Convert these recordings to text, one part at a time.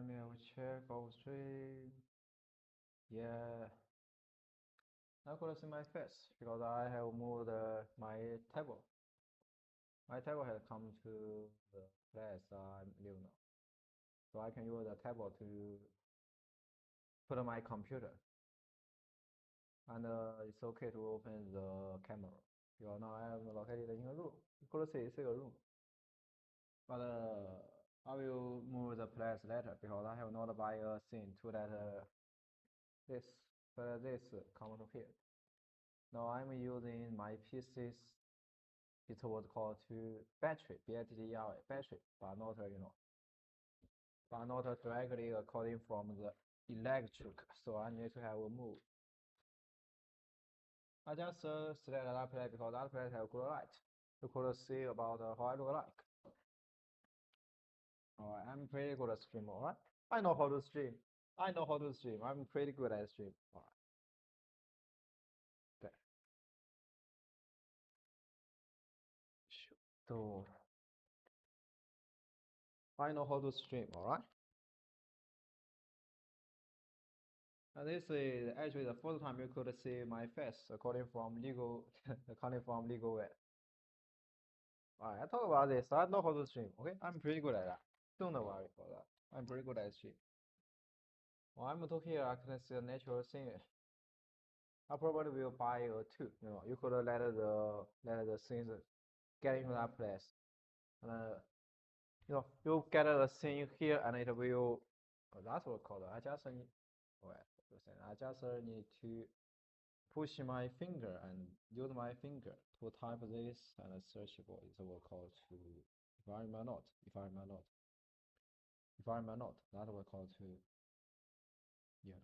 Let me check all stream. Yeah, I could see my face because I have moved my table. My table has come to the place I live now. So I can use the table to put on my computer. And it's okay to open the camera. Because now I am located in a room. You could say it's a room. But I will move the place later because I have not buy a thing to let this, but this come to here. Now I'm using my PC's, it's what called to battery, BATTERY, battery, but not, but not directly according from the electric, so I need to have a move. I just select that place because that place have good light. You could see about how I look like. Alright, I'm pretty good at stream, alright? I know how to stream. I know how to stream. I'm pretty good at stream. Alright. Okay. So I know how to stream, alright? And this is actually the first time you could see my face according from legal way. Alright, I talk about this. I know how to stream, okay? I'm pretty good at that. Don't worry about that. I'm pretty good at stream. Well, I'm talking here, I can see a natural thing. I probably will buy a two. You could let the things get into that place. And you get a thing here and it will that's what called adjustment. Well, I just need to push my finger and use my finger to type this and search for it will call to environment that will call to yeah.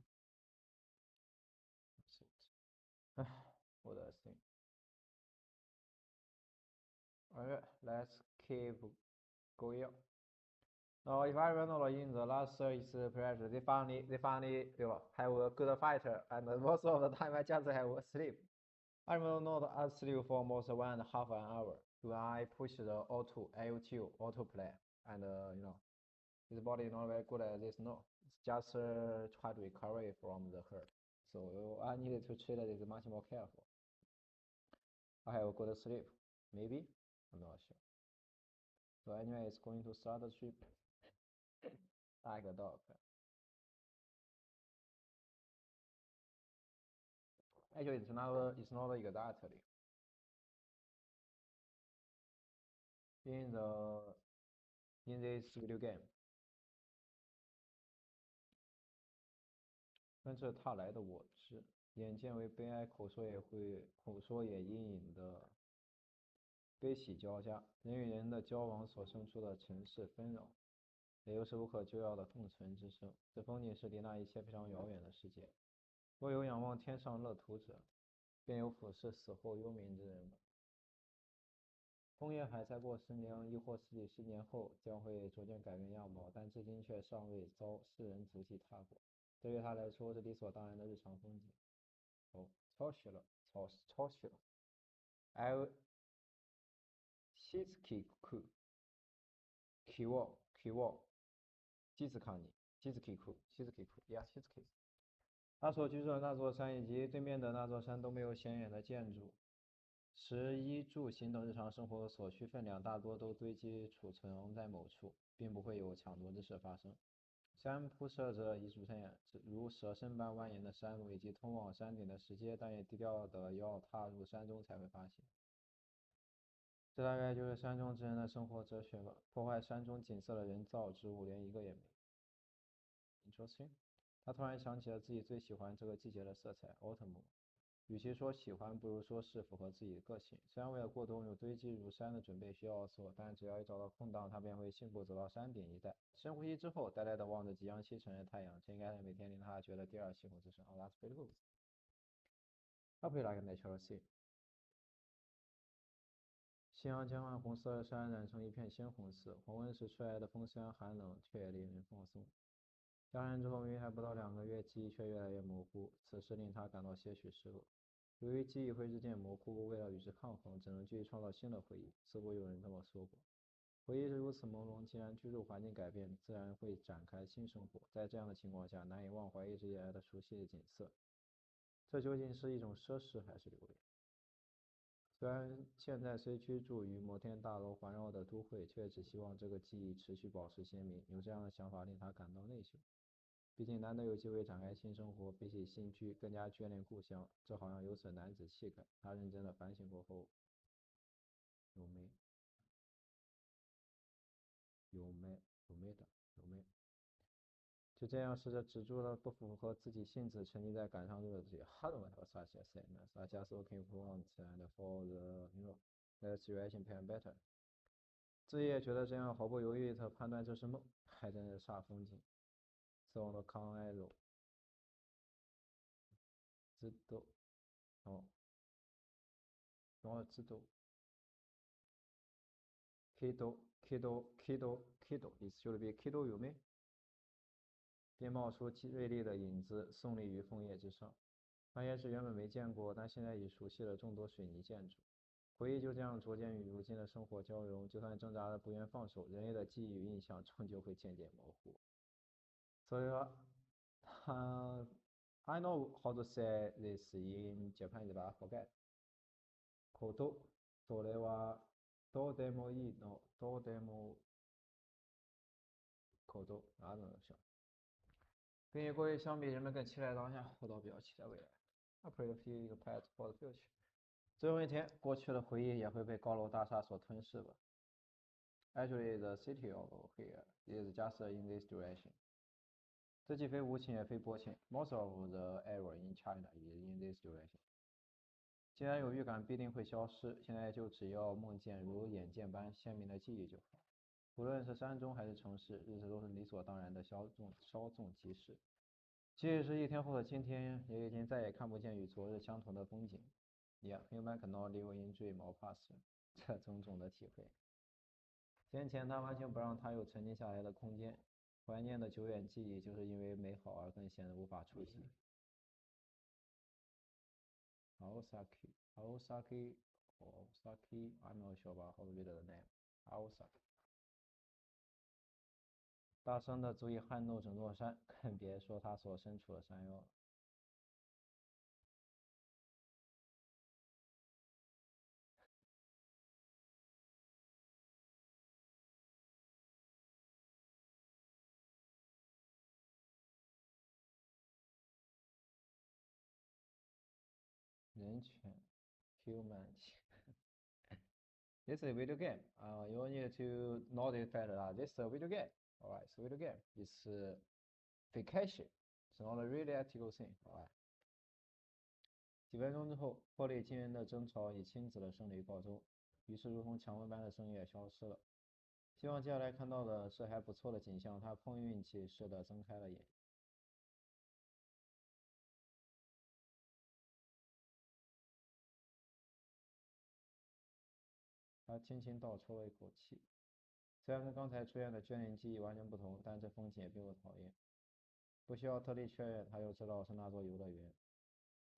That's it. What else thing? Alright, let's keep going. Now, if I remember in the last series project, they finally have a good fighter, and most of the time I just have a sleep. I will not asleep for almost 1.5 hour. Do I push the auto AO2 auto play and his body is not very good at this. No, it's just try to recover from the hurt. So I needed to treat it much more careful. I have a good sleep, maybe I'm not sure. So anyway, it's going to start the trip like a dog. Actually, it's not exactly. In this video game，跟着他来的我知，眼见为悲哀，口说也隐隐的悲喜交加，人与人的交往所生出的尘世纷扰，也又是无可救药的共存之声。这风景是离那一切非常遥远的世界。若有仰望天上乐土者，便有俯视死后幽冥之人。枫叶海在过10年亦或十几10年后将会逐渐改变样貌，但至今却尚未遭世人仔细踏过。对于他来说是理所当然的日常风景。哦，抄袭了。I Shizukiku Kiwo Shizukiku yeah Shizukiku。他所居住的那座山以及对面的那座山都没有显眼的建筑。食衣住行等日常生活所需分量大多都堆积储存在某处，并不会有抢夺之事发生。山铺设着一组线，如蛇身般蜿蜒的山路以及通往山顶的石阶，但也低调的要踏入山中才会发现。这大概就是山中之人的生活哲学吧。破坏山中景色的人造之物连一个也没。Interesting。他突然想起了自己最喜欢这个季节的色彩 ，autumn。与其说喜欢，不如说是符合自己的个性。虽然为了过冬有堆积如山的准备需要做，但只要一找到空档，他便会信步走到山顶一带。深呼吸之后，呆呆地望着即将西沉的太阳，这应该是每天令他觉得第二幸福之声。Oh, that's pretty good. I play like a natural scene. 夕阳将暗红色的山染成一片鲜红色，黄昏时吹来的风虽然寒冷，却也令人放松。家人之后，明明还不到2个月，记忆却越来越模糊，此事令他感到些许失落。由于记忆会日渐模糊，为了与之抗衡，只能继续创造新的回忆。似乎有人这么说过。回忆是如此朦胧，既然居住环境改变，自然会展开新生活。在这样的情况下，难以忘怀一直以来的熟悉的景色。这究竟是一种奢侈还是留恋？虽然现在虽居住于摩天大楼环绕的都会，却只希望这个记忆持续保持鲜明。有这样的想法令他感到内疚。毕竟难得有机会展开新生活，比起新居更加眷恋故乡，这好像有损男子气概。他认真的反省过后，有没有没有没的有没就这样试着止住了不符合自己性子、沉浸在感伤中的自己。How do I have such a sadness? I just looking for want and for the situation plan better. 自己也觉得这样毫不犹豫地判断这是梦，还真是煞风景。自我的抗爱肉，知道哦，我知道。Kido should be Kido 有没？便冒出锐利的影子，耸立于枫叶之上。那也是原本没见过，但现在已熟悉了众多水泥建筑。回忆就这样逐渐与如今的生活交融，就算挣扎的不愿放手，人类的记忆与印象终究会渐渐模糊。所以说，I know how to say this in Japanese, but I forget. こと、それはどうでもいいの、どうでもこと、I don't know. 跟与过去相比，人们更期待当下，活到比较期待未来。I pray to feel the past for the future. 总有一天，过去的回忆也会被高楼大厦所吞噬吧。Actually, the city of here is just in this direction. 这既非无情也非薄情。Most of the area in China is in this direction. 既然有预感必定会消失，现在就只要梦见如眼见般鲜明的记忆就好。无论是山中还是城市，日子都是理所当然的稍纵即逝。即使是一天后的今天，也已经再也看不见与昨日相同的风景。Yeah, human cannot live in dream of past. 这种种的体会。先前他完全不让他有沉静下来的空间，怀念的久远记忆就是因为美好而更显得无法触及。Aosaki, I'm not sure about how to read the name. Aosaki. 大声的足以撼动整座山，更别说他所身处的山腰了。人权 humanity. This is a video game. You need to know the fact that this is a video game. Alright, so video game is fiction. It's not a really ethical thing. Alright. 几分钟之后，破裂惊人的争吵以亲子的胜利告终，于是如同强风般的声音也消失了。希望接下来看到的是还不错的景象。他碰运气似的睁开了眼。他轻轻倒抽了一口气。虽然跟刚才出现的眷恋记忆完全不同，但这风景也并不讨厌。不需要特地确认，他就知道是那座游乐园。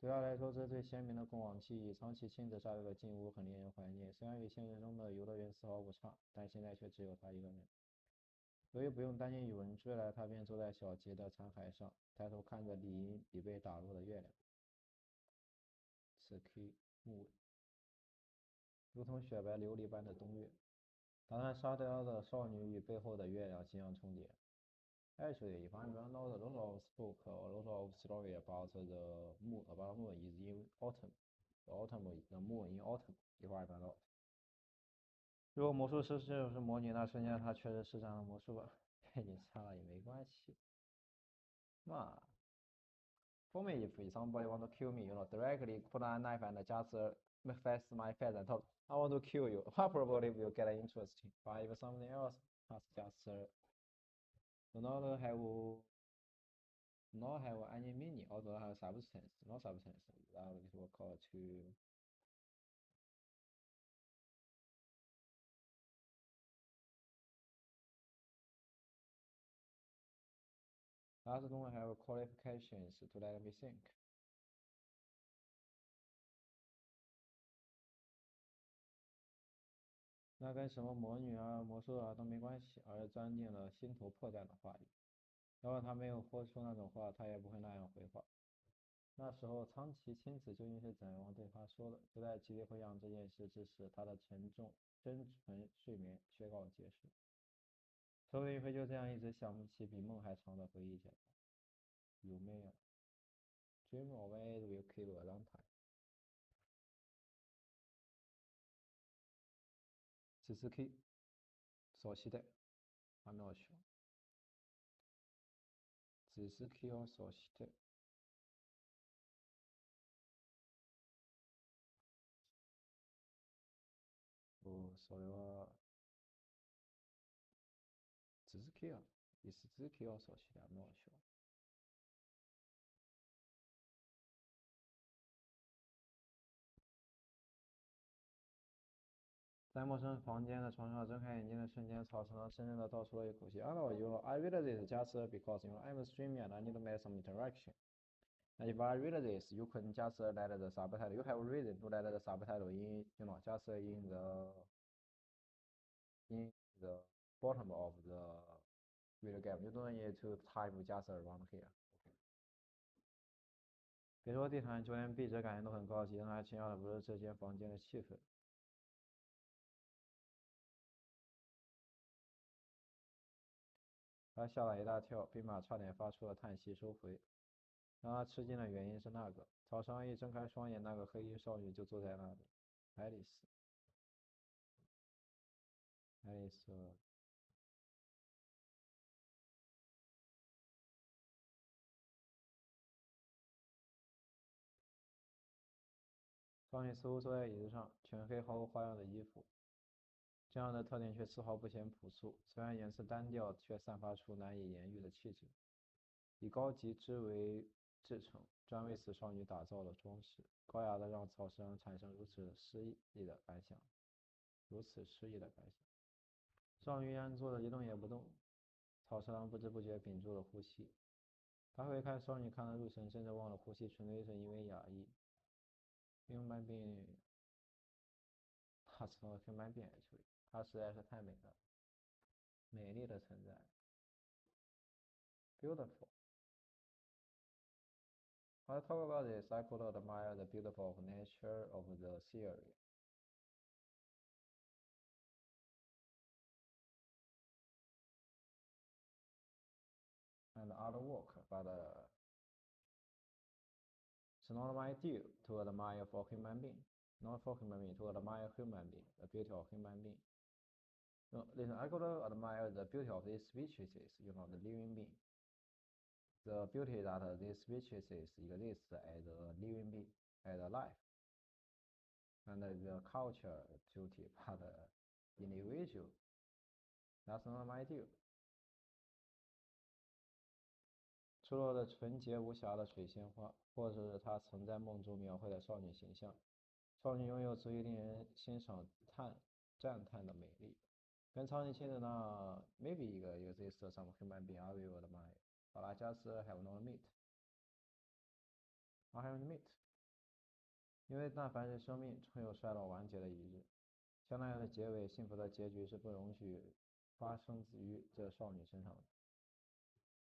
对他来说，这是最鲜明的过往记忆。长期亲自扎堆的进屋很令人怀念。虽然与现实中的游乐园丝毫不差，但现在却只有他一个人。由于不用担心有人追来，他便坐在小节的残骸上，抬头看着理应已被打落的月亮。此刻木如同雪白琉璃般的冬月，打算沙雕的少女与背后的月亮即将重叠。Actually, if I'm not a lot of book or a lot of story about the moon is in autumn. The moon in autumn. If I'm not. 如果魔术师就是魔女，那瞬间他确实施展了魔术吧。被你杀了也没关系。嘛 For me, if somebody want to kill me, directly put a knife and just face my face and talk, I want to kill you. Probably will get interesting. But if something else, that's just do not have any meaning, or do not have substance, no substance. That is what called to. That don't have qualifications to let me think. 那跟什么魔女啊、魔术啊都没关系，而钻进了心头破绽的话里。要是他没有说出那种话，他也不会那样回话。那时候，苍崎亲子究竟是怎样对他说的？就在极力回想这件事之时，他的真纯睡眠宣告结束。说不定会就这样一直想不起比梦还长的回忆起来。有没有？Dream always will keep a long time。只是 K 所期待，I'm not sure。只是 K を所して。それは続きや。いつ続きを所して、I'm not sure。在陌生房间的床上睁开眼睛的瞬间，草绳深深地倒出了一口气。I know you, I read this just because I'm streaming and I need to make some interaction. And if I read this, you can just let the subtitle. You have reason to let the subtitle in, just in the bottom of the video game. You don't need to type just around here. 别说地毯，就连壁纸感觉都很高级，让他惊讶的不是这间房间的气氛。他吓了一大跳，并把差点发出的叹息收回。让他吃惊的原因是那个，早上一睁开双眼，那个黑衣少女就坐在那里。爱丽丝，爱丽丝，少女似乎坐在椅子上，全黑毫无花样的衣服，这样的特点却丝毫不显朴素。虽然颜色单调，却散发出难以言喻的气质。以高级织为制成，专为此少女打造的装饰，高雅的让草绳产生如此诗意的感想。如此诗意的感想。少女依然坐着一动也不动，草十郎不知不觉屏住了呼吸。他会看少女看得入神，甚至忘了呼吸，纯粹是因为压抑。human being，他成了 human being actually，她实在是太美了，美丽的存在，beautiful。I talk about this, I could admire the beautiful nature of the theory and artwork, but it's not my due to admire for human being, not for human being, to admire human being, the beauty of human being. No, listen, I could admire the beauty of these species, the living being. The beauty that these species exist as a living being, as a life, and the culture duty, but individual. That's not my due. 出落的纯洁无瑕的水仙花，或是他曾在梦中描绘的少女形象。少女拥有足以令人欣赏赞叹的美丽，跟超级亲的那 maybe 一个 exist some human being I will admire, but I just have not met. I haven't met. 因为但凡是生命，终有衰老完结的一日。像那样的结尾，幸福的结局是不容许发生于这少女身上的。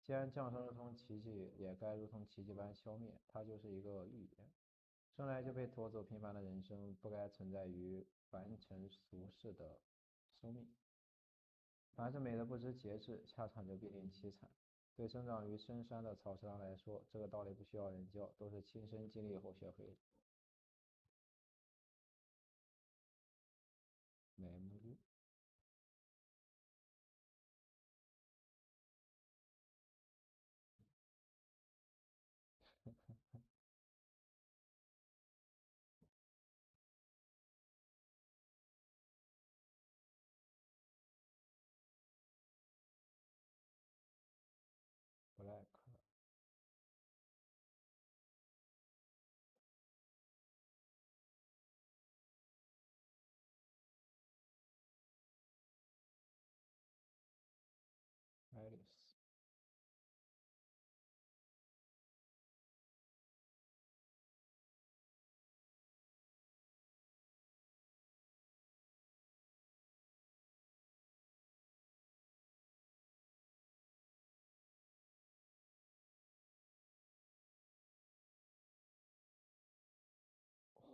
既然降生如同奇迹，也该如同奇迹般消灭。它就是一个预言。生来就被夺走平凡的人生，不该存在于凡尘俗世的生命。凡是美的不知节制，下场就必定凄惨。对生长于深山的草食狼来说，这个道理不需要人教，都是亲身经历后学会的。memory black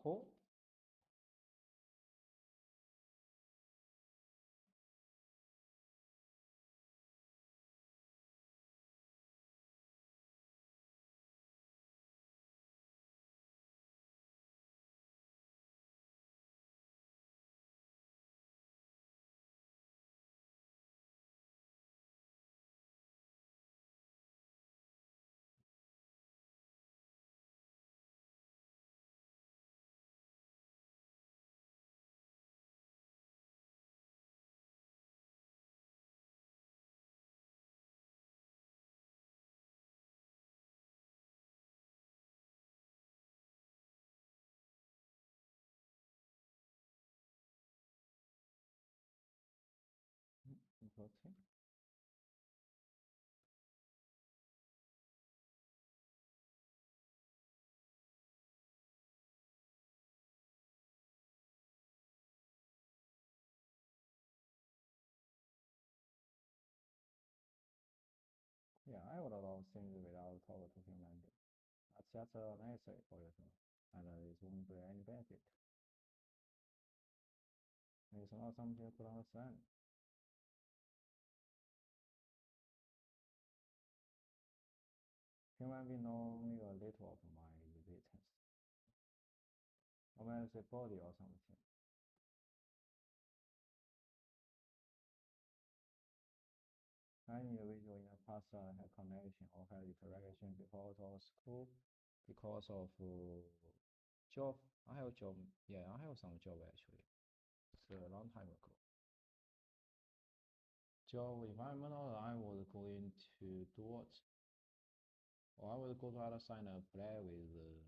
Cool. Okay. Yeah, I would allow things without talking to human being. That's just necessary for yourself, and it won't bring any benefit. It's not something you could understand. Human being know only a little of my existence, or maybe the body or something. Any individual in the past had connection or had interaction because of school, because of job. I have job. Yeah, I have some job actually. It's a long time ago. Job environmental, I was going to do what? Or I will go to other side and play with.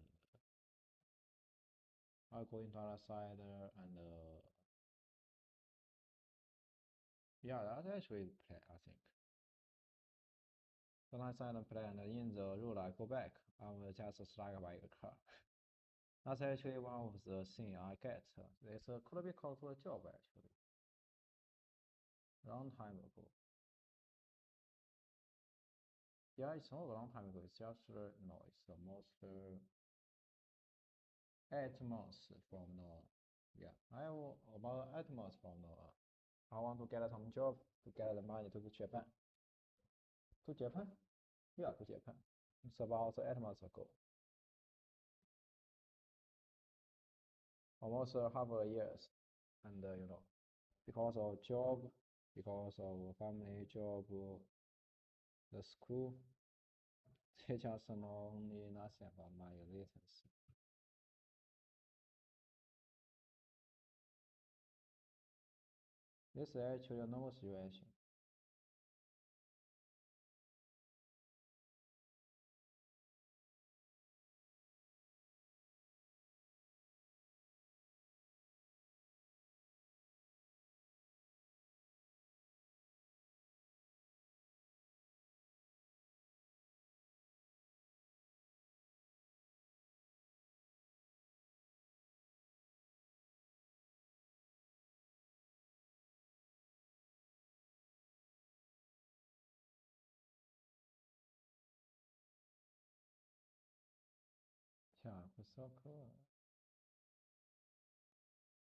I'll go into other side and yeah, that's actually play. I think. Sometimes I don't play and in the road I go back. I will just struck by a car. That's actually one of the things I get. This could be called a job actually. Long time ago. Yeah, it's not a long time ago. It's just no, it's almost 8 months from now. Yeah, I have about 8 months from now. I want to get some job to get the money to Japan. To Japan? Yeah, to Japan. It's about 8 months ago. Almost half a years. And because of job, because of family job, the school, they just know only nothing about my existence. This is actually a normal situation. Yeah, it's so cool.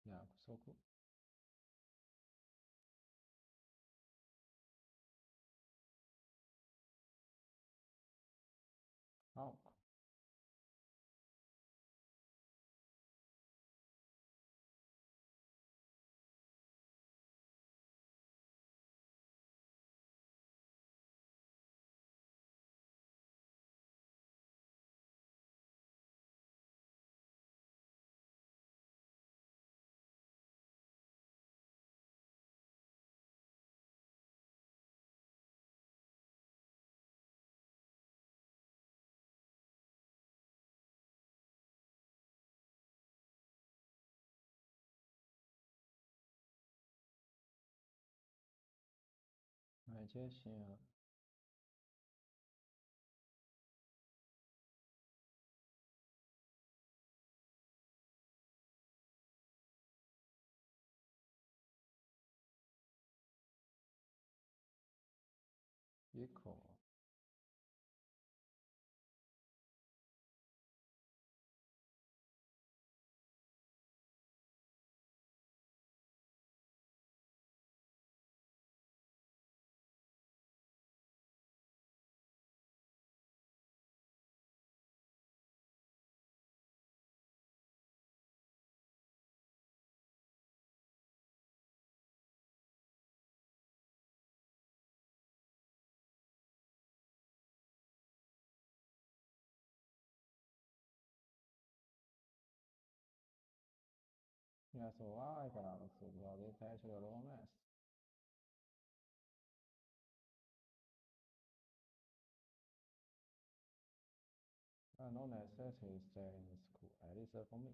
Yeah, so cool. Oh, I just equal. That's why I got answer because it's actually a romance. No necessity to stay in school, at least for me.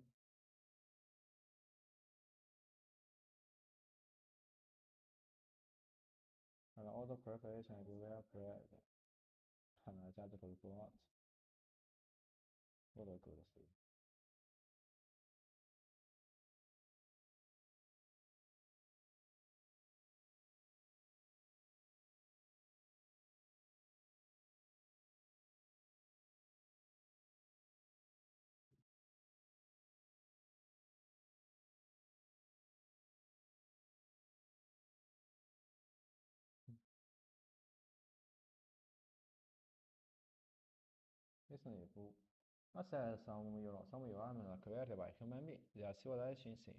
And all the preparation is well prepared. And I just go out. What a good thing. Listen, if I said some environment are created by human beings, they are civilization thing.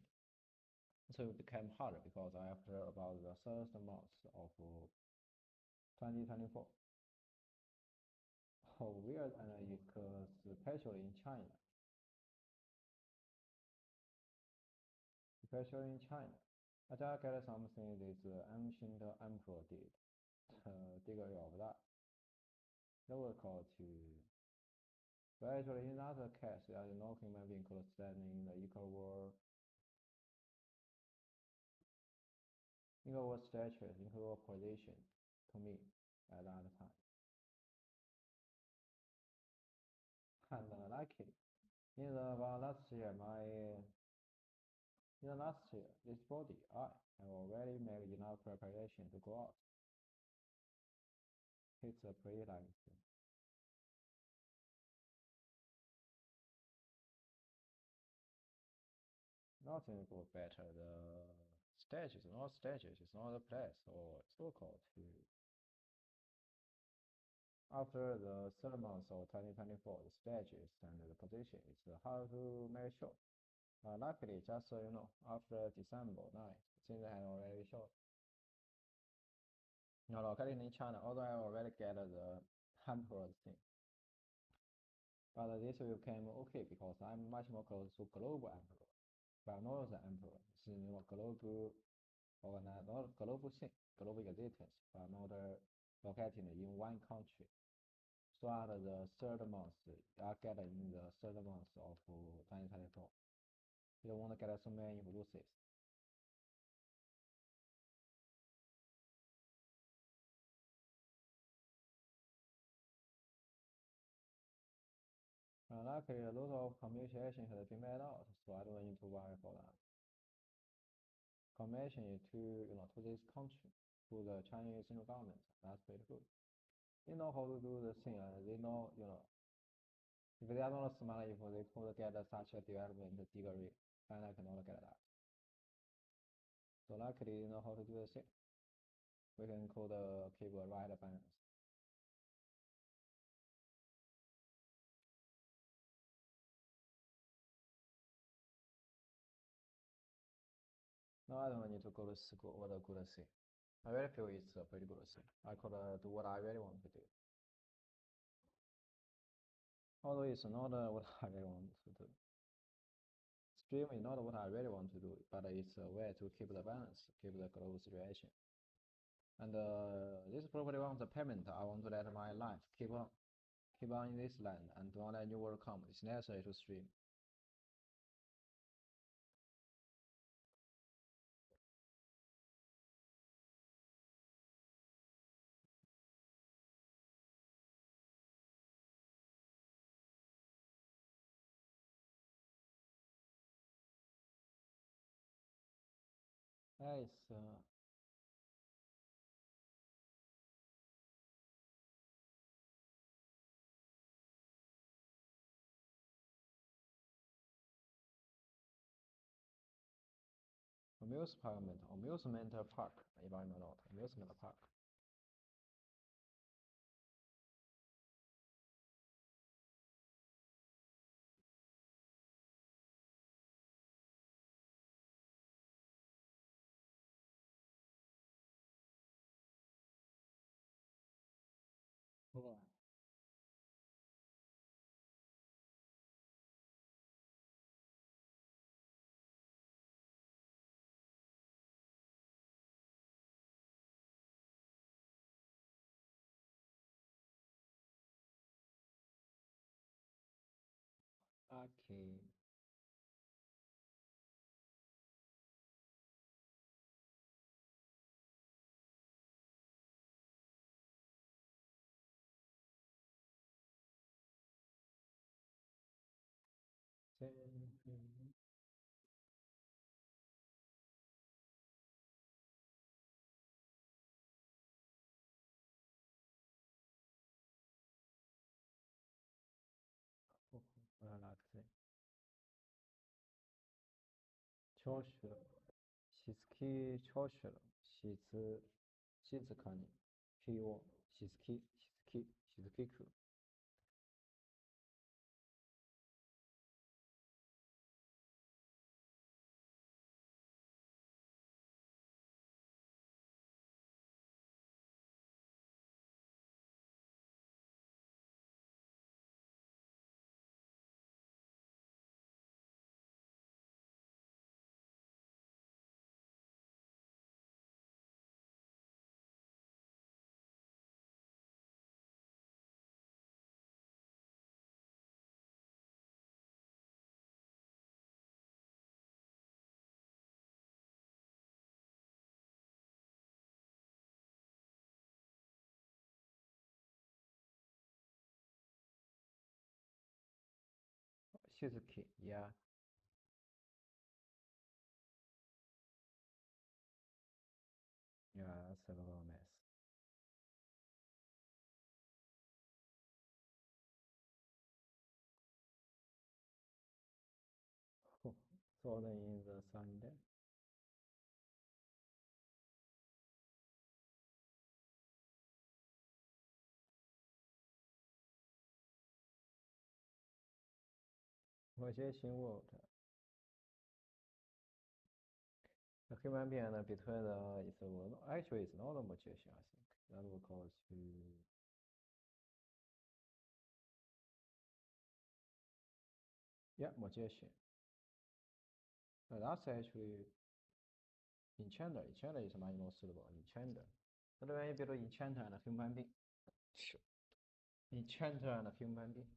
So it became harder because after about the first month of 2024, how weird and because especially in China, especially in China, I just get something this ancient emperor did. Digger of that. They were called to. But actually, in other case, there is no human being could stand in the equal world stature, equal position to me at that time. And lucky, in the last year, in the last year, this body, I have already made enough preparation to go out. It's a pretty like nothing go better. The stages, not stages, it's not a place or so-called to. After the third month of 2024, the stages and the position is hard to make sure. Luckily, just so you know, after December 9th, things had already showed. Now, locally in China, although I already get the hamper thing, but this became okay because I'm much more close to global emperor. But not the emperor, is global organized, not global thing, global existence, but not located in one country. So at the third month, I get in the third month of 2024. You don't want to get so many evolutions. Luckily, a lot of communication has been made out, so I don't need to worry for that. Commission is to this country, to the Chinese central government. That's pretty good. They know how to do the thing, and they know, if they are not smart, if they could get such a development degree, China cannot get that. So luckily, they know how to do the thing. We can code keep a right balance. No, I don't need to go to school or the good thing. I really feel it's a pretty good thing. I could do what I really want to do. Although it's not what I really want to do. Stream is not what I really want to do, but it's a way to keep the balance, keep the global situation. And this probably wants a payment. I want to let my life keep on in this land, and don't let new world come. It's necessary to stream. Yes, amusement park, if I'm not, amusement park. Cool. Okay. relaxing. 教学 시스키 처슈러 시즈 시즈카니 키워 시스키쿠 시즈키 yeah yeah that's a little mess. Falling in the Sunday. 某些新 world. The human being and between is a world. Actually, it's not a magician, I think. That will call to yeah, magician. That's actually enchanter. Enchanter is much more suitable. Enchanter. 那这边比如 enchanter and human being. Enchanter and human being.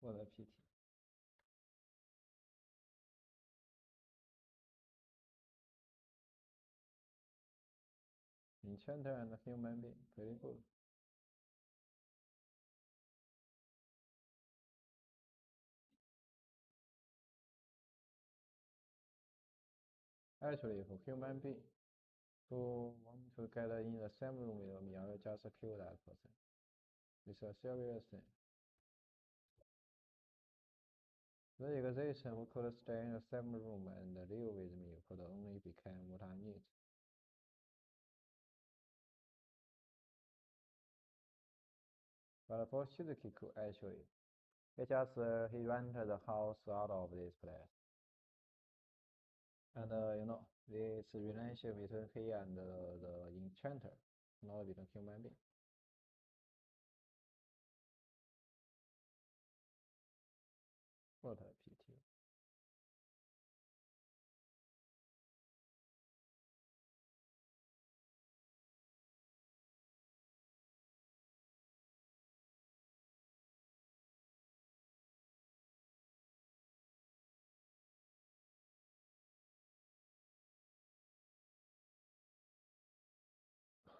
What a pity. Enchanter and human being. Pretty good. Actually, for human being, who want to get in the same room with me, I will just kill that person. It's a serious thing. The existence who could stay in the same room and live with me could only become what I need. But for Shizukiku, actually, it's just he rented the house out of this place. And this relationship between he and the enchanter, not between human being. What a pity.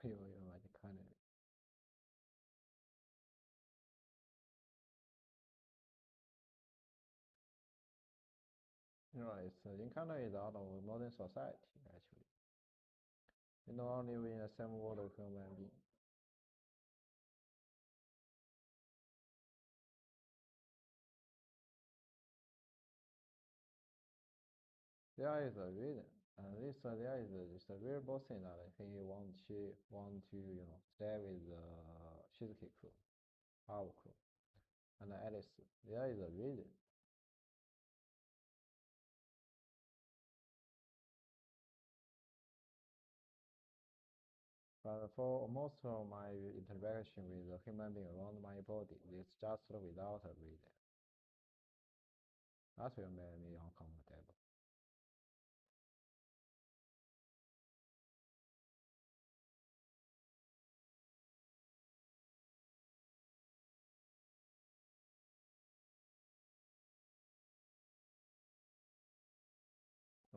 Like kind of. It's encounter is out of modern society actually. You don't live in the same world as human being. There is a reason. This there is just a real boss thing that he want to stay with Shizuki crew, our crew, and Alice. There is a reason. But for most of my interaction with the human being around my body, it's just without a reason. That will make me uncomfortable.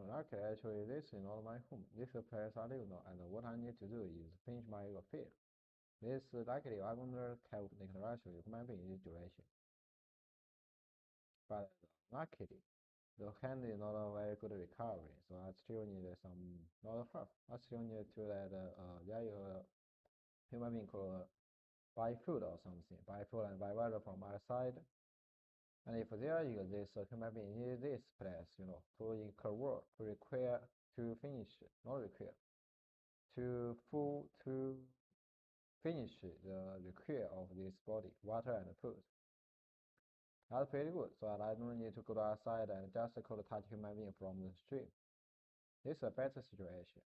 Okay, actually, this is not my home. This is a place I live now, and what I need to do is finish my affair. This likely I won't have interaction with human being in this duration. But luckily, the hand is not a very good recovery, so I still need some not help. I still need to let there is a human being called buy food or something, buy food and buy water from my side. And if there is this human being in this place, to incur work, to require to finish, not require, to finish the require of this body, water and food. That's pretty good. So I don't need to go outside and just could touch human being from the street. This is a better situation.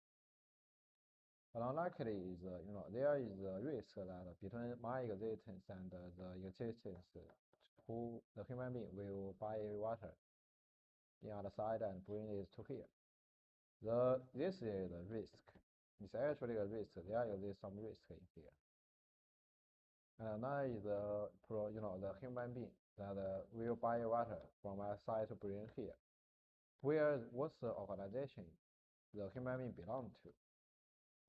But unluckily is, there is a risk that between my existence and the existence who the human being will buy water in other side and bring it to here. This is the risk. It's actually a risk. There is some risk in here. And another is the human being that will buy water from our side to bring here. What's the organization the human being belong to?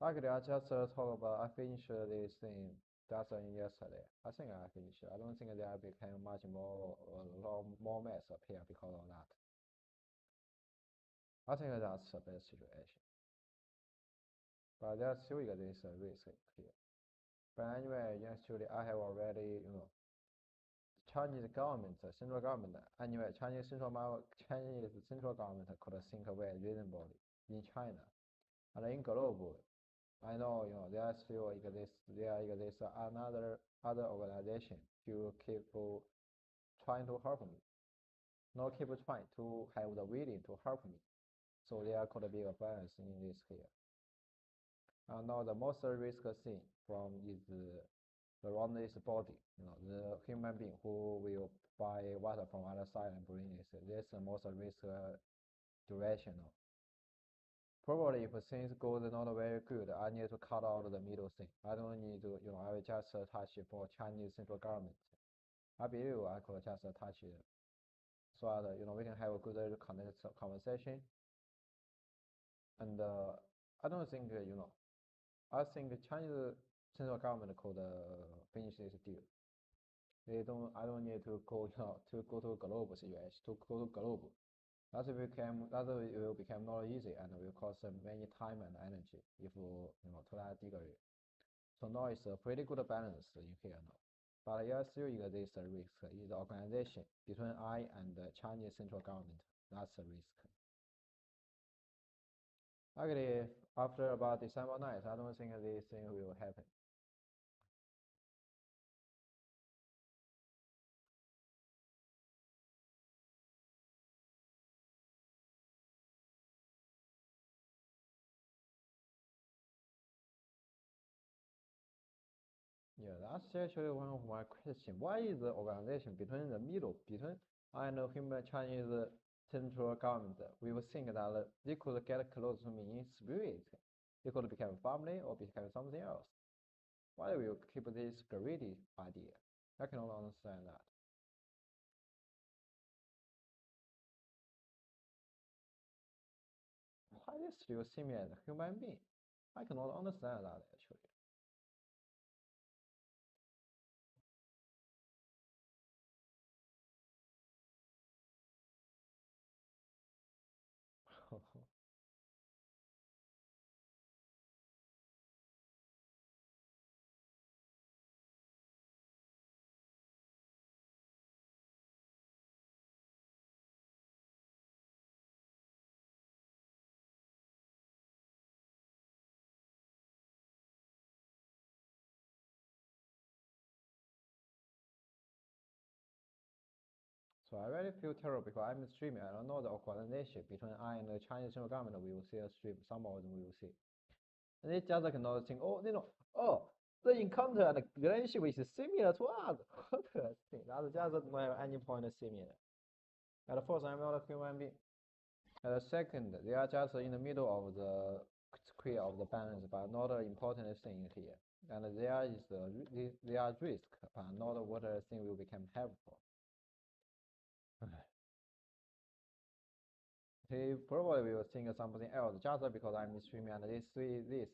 Actually, I just talk about, I finished this thing just yesterday. I think I finished. I don't think there became much more, a lot more mess up here because of that. I think that's the best situation. But there's still this risk here. But anyway, actually, I have already, Chinese government, central government, anyway, Chinese central government could think very reasonably in China and in global. I know, there still exists another other organization to keep trying to help me, not keep trying to have the willing to help me. So there could be a balance in this here. And now the most risk thing from is around this body, the human being who will buy water from other side and bring this. This is the most risk duration. Probably if things goes not very good, I need to cut out the middle thing. I don't need to, I will just touch it for Chinese central government. I believe I could just touch it so that, we can have a good conversation. And I don't think, I think Chinese central government could finish this deal. I don't need to go, to go to global situation, to go to global. That will become not easy and will cost many time and energy if to that degree. So now it's a pretty good balance in here now. But yeah, still exists a risk is the organization between I and the Chinese central government. That's a risk. Actually, after about December 9th, I don't think this thing will happen. Yeah, that's actually one of my questions. Why is the organization between the middle, between I and the human Chinese central government? We would think that they could get close to me in spirit. They could become family or become something else. Why will you keep this greedy idea? I cannot understand that. Why they still see me as a human being? I cannot understand that actually. So I really feel terrible because I'm streaming. I don't know the organization between I and the Chinese central government. We will see a stream. Some of them we will see. And they just cannot think, oh, the encounter and the relationship is similar to us. What that's just don't have any point similar. And first, I'm not a human being. And second, they are just in the middle of the square of the balance, but not an important thing here. And there is there are risk, but not what thing will become helpful. He probably will think something else just because I'm streaming and they see this.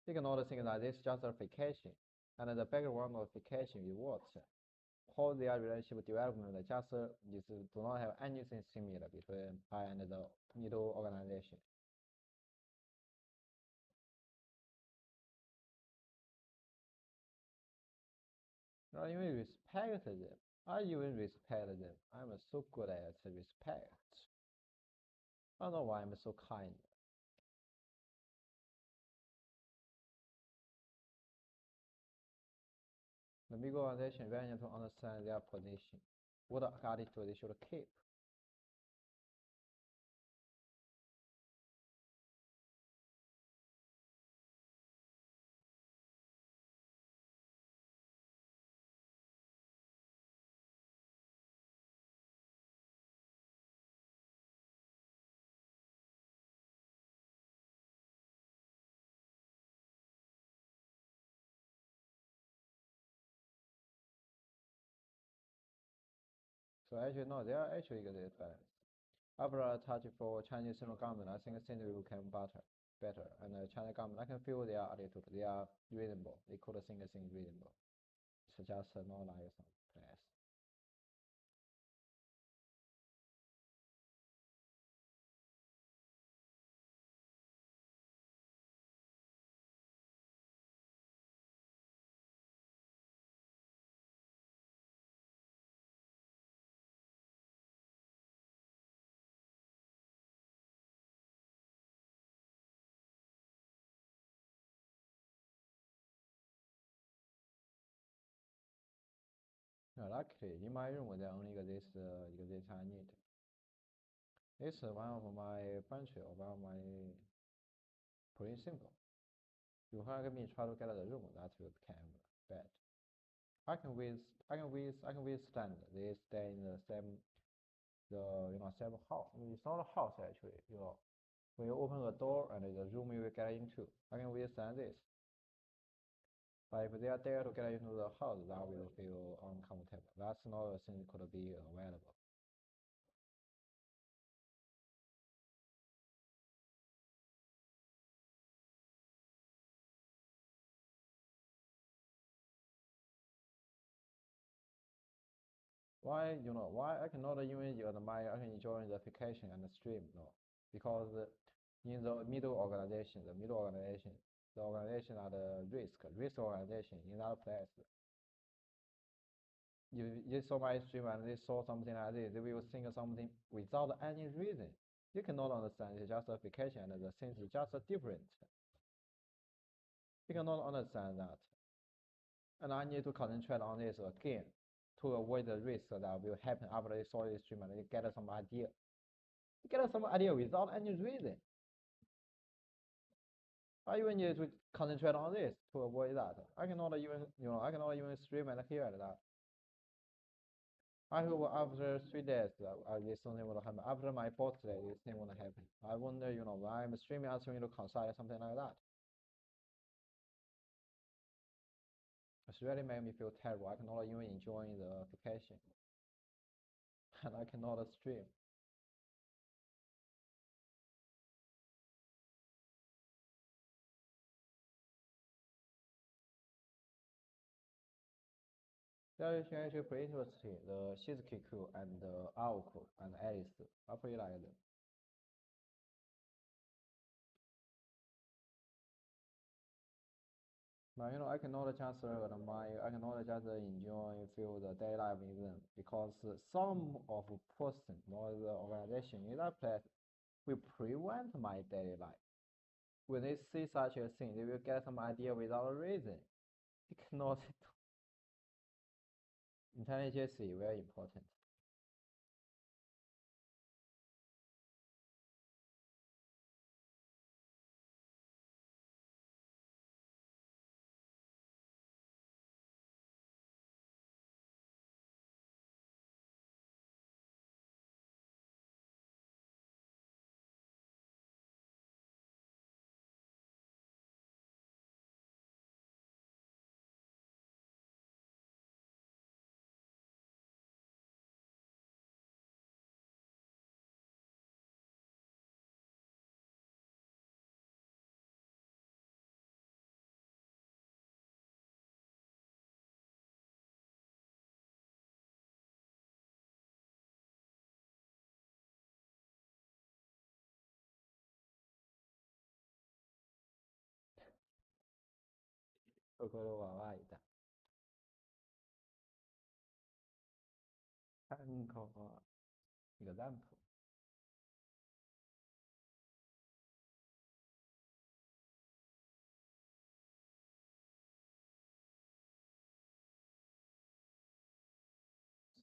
He cannot think that this is just a vacation. And the background of vacation is what? How their relationship development just is do not have anything similar between I and the middle organization. Not even respect them. I even respect them. I'm so good at respect. I don't know why I'm so kind. The big organization really need to understand their position. What attitude they should keep. So actually no, they are actually good at balance. After a touch for Chinese central government, I think things will become better. And China government, I can feel their attitude. They are reasonable. They could think things reasonable. It's just not like some place. Luckily, in my room, there only this I need. This is one of my bunch or one of my pretty simple. You can me try to get the room, that will become bad. I can withstand they stay in the same same house. I mean, it's not a house actually, when you open a door and the room you will get into, I can withstand this. But if they are there to get into the house, that will feel uncomfortable. That's not a thing could be available. Why I cannot even I can enjoy the vacation and the stream, no, because in the the organization are the risk organization in that place. You saw my stream and they saw something like this, they will think something without any reason. You cannot understand. It's just a vacation and the things is just different. You cannot understand that. And I need to concentrate on this again to avoid the risk that will happen after they saw this stream and they get some idea. Get some idea without any reason. I even need to concentrate on this to avoid that. I cannot even stream and hear that. I hope after 3 days, this something will happen. After my birthday, this thing will happen. I wonder, when I'm streaming, I'm going to consult something like that. It's really made me feel terrible. I cannot even enjoy the vacation, and I cannot stream. There is actually pretty interesting. The Shizuki and Aoko and Alice. I pretty like them. But I cannot just I cannot just enjoy feel the daily life with them because some of person or the organization in that place will prevent my daily life. When they see such a thing, they will get some idea without a reason. They cannot. Intelligence is very important. 可可的娃娃一代，参考example，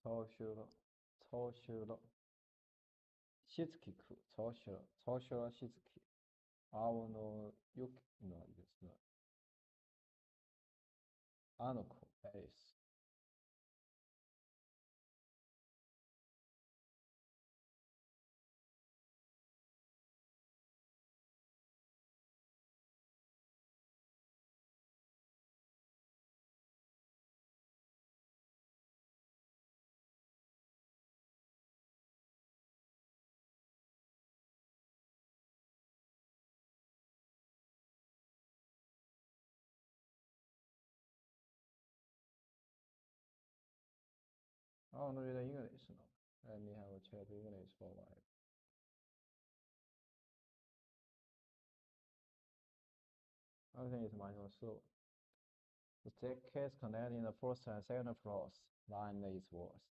超修了，超修了。しつきく、超修了しつき。青のよきのですね。あの子、エリス。I want to read English now. Let me have a chat English for a while. I think it's much more slow. The staircase connecting the first and second floors line is worse.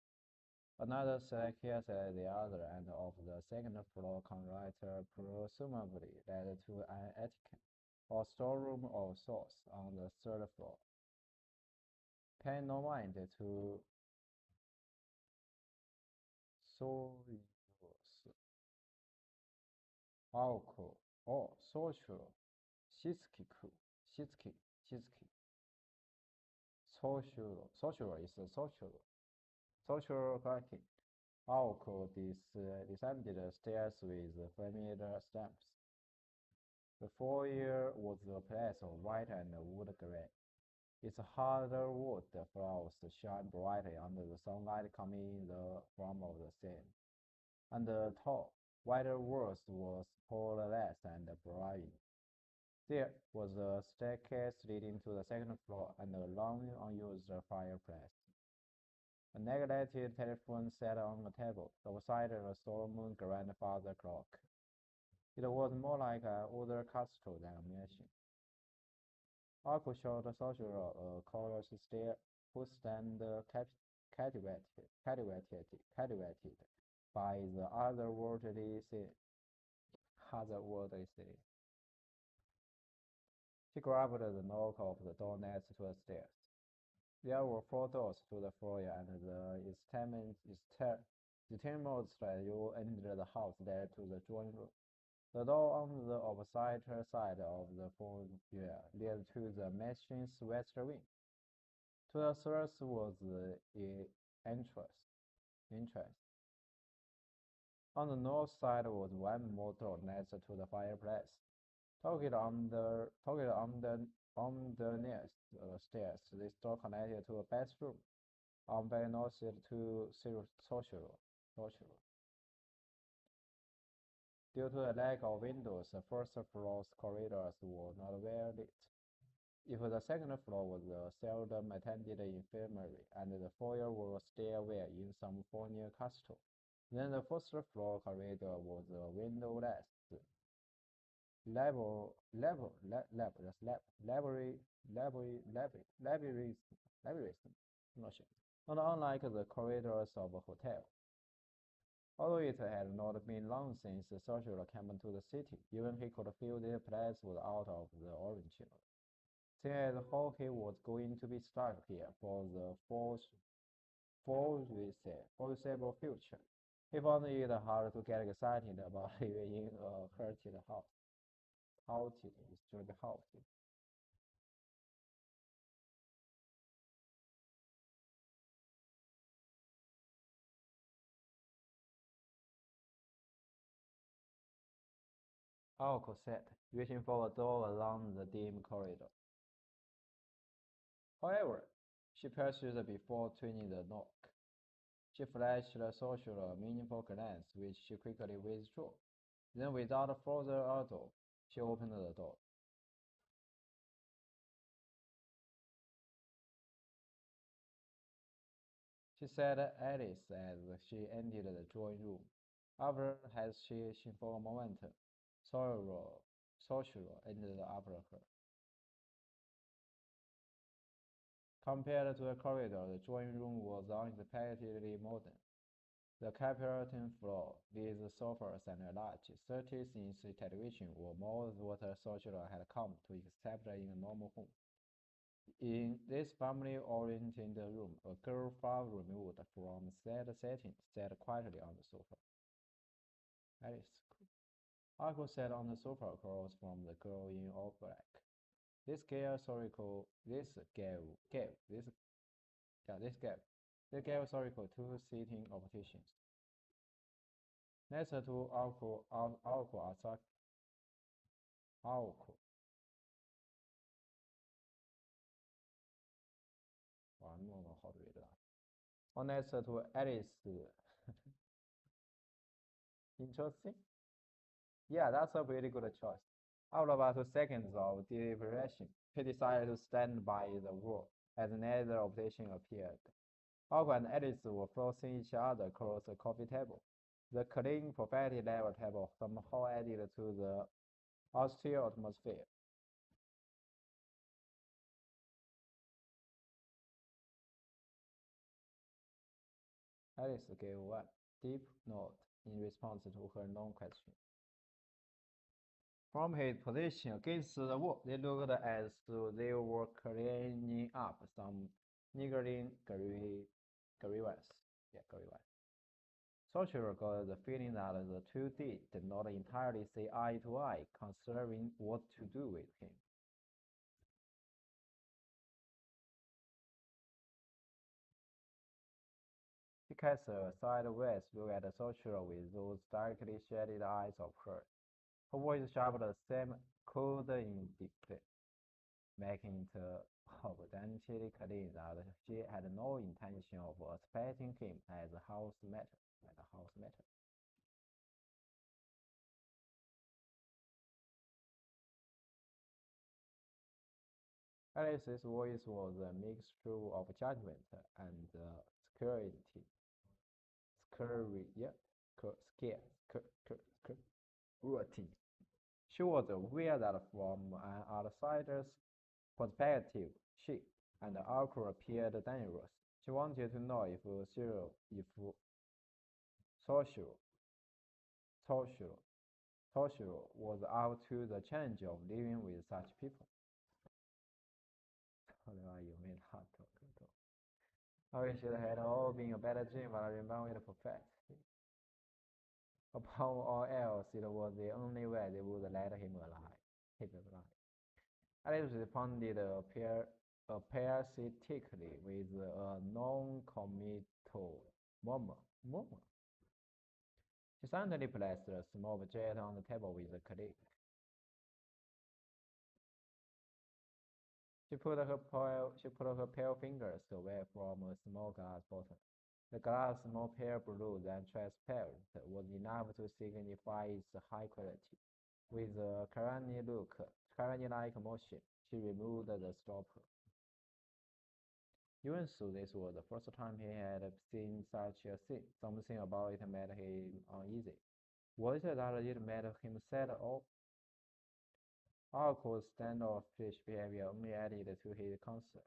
Another staircase at the other end of the second floor converter presumably led to an attic or storeroom of sorts on the third floor. Pay no mind to Soyuz, Aoko, or Social, Shitsuki, Shitsuki. Social is social hiking. Aoko descended stairs with familiar stamps. The foyer was a place of white and wood gray. Its harder wood floors shine brightly under the sunlight coming from the sea, and the tall, whiter walls were spotless and bright. There was a staircase leading to the second floor and a long unused fireplace. A neglected telephone sat on a table beside a solemn grandfather clock. It was more like an older castle than a mansion. Arco showed Social a colored stair who stand captivated by the otherworldly scene. Otherworldly scene. He grabbed the knob of the door next to the stairs. There were 4 doors to the foyer, and the determined that you entered the house led to the drawing room. The door on the opposite side of the foyer led to the mansion's west wing. To the south was the entrance. On the north side was one more door next to the fireplace. Underneath the stairs, this door connected to a bathroom, unbeknownst to Social. Due to the lack of windows, the first floor's corridors were not well lit. If the second floor was a seldom attended infirmary, and the foyer was a stairway in some foreign castle, then the first floor corridor was a windowless labyrinth, not unlike the corridors of a hotel. Although it had not been long since Social came to the city, even he could feel the place was out of the original. Seeing as how he was going to be stuck here for the foreseeable future, he found it hard to get excited about living in a haunted house. Haunted is to be haunted. Alco said, reaching for a door along the dim corridor. However, she persisted before turning the knock. She flashed Social a meaningful glance, which she quickly withdrew. Then, without further ado, she opened the door. She said Alice as she entered the drawing room. After hesitation for a moment, Social entered after her. Compared to the corridor, the drawing room was unexpectedly modern. The carpeting floor, with sofas and a large 30-inch television, were more what a soldier had come to accept in a normal home. In this family-oriented room, a girl far removed from said setting sat quietly on the sofa. Alice. Arco sat on the sofa across from the girl in all black. This gave Soriko two sitting options. Next to Aoko, 哇，弄了好多的。Or next to Alice. Interesting. Yeah, that's a pretty good choice. After about 2 seconds of deliberation, he decided to stand by the wall as another option appeared. Alco and Alice were facing each other across the coffee table. The clean, perfectly level table somehow added to the austere atmosphere. Alice gave one deep nod in response to her known question. From his position against the wall, they looked as though they were cleaning up some niggling grievance. Sorcerer got the feeling that the two did not entirely see eye to eye concerning what to do with him. He cast a sideways look at the sorcerer with those darkly shaded eyes of hers. Her voice sharp the same cold indict, making it abundantly clear that she had no intention of expecting him as a house matter. Alice's voice was a mixture of judgment and security. Scary. She was aware that from an outsider's perspective, she and Arthur appeared dangerous. She wanted to know if Sorcerer was up to the challenge of living with such people. 后来有没有他的格斗？I wish it had all been a better dream, but I remember it perfect. Upon all else, it was the only way they would let him alive. Alice responded apologetically with a non-committal murmur. She silently placed a small object on the table with a click. She put her pale fingers away from a small glass bottle. The glass, more pale blue than transparent, was enough to signify its high quality. With a Karani-like motion, she removed the stopper. Even so, this was the first time he had seen such a thing. Something about it made him uneasy. Was it that it made him sad or Arco's standoffish behavior only added to his concern?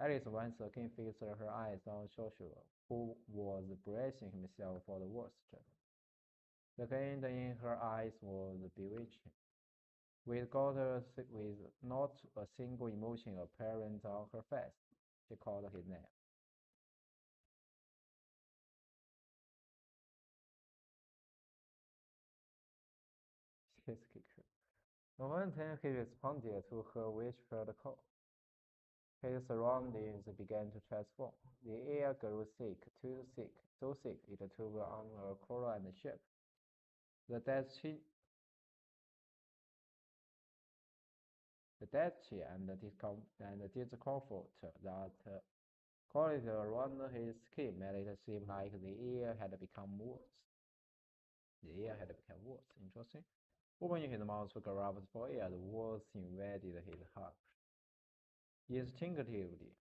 Alice once again fixed her eyes on Sorcerer, who was bracing himself for the worst. The glint in her eyes was bewitching. With not a single emotion apparent on her face, she called his name. Momentarily, he responded to her whispered call. His surroundings began to transform. The air grew thick, too thick, so thick it took on a color and shape. The dusty and discomfort that crawled around his skin made it seem like the air had become worse. Interesting. Opening his mouth to grab for air, the words invaded his heart. Instinctively,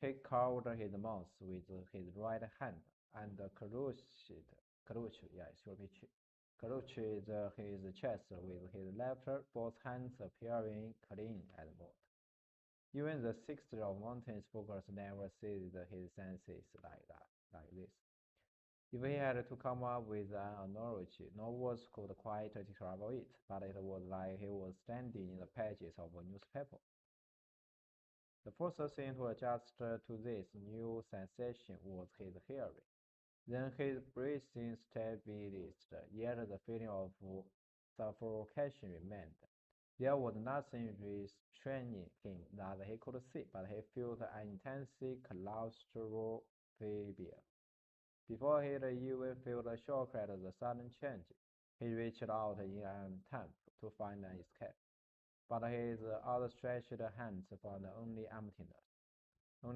he covered his mouth with his right hand and crouched his chest with his left, both hands appearing clean as mud. Even the sixth of mountains focus never seized his senses like this. If he had to come up with an analogy, no words could quite describe it, but it was like he was standing in the pages of a newspaper. The first thing to adjust to this new sensation was his hearing. Then his breathing stabilized, yet the feeling of suffocation remained. There was nothing restraining him that he could see, but he felt an intense claustrophobia. Before he'd even felt a shock at the sudden change, he reached out in an attempt to find an escape. But his outstretched hands found only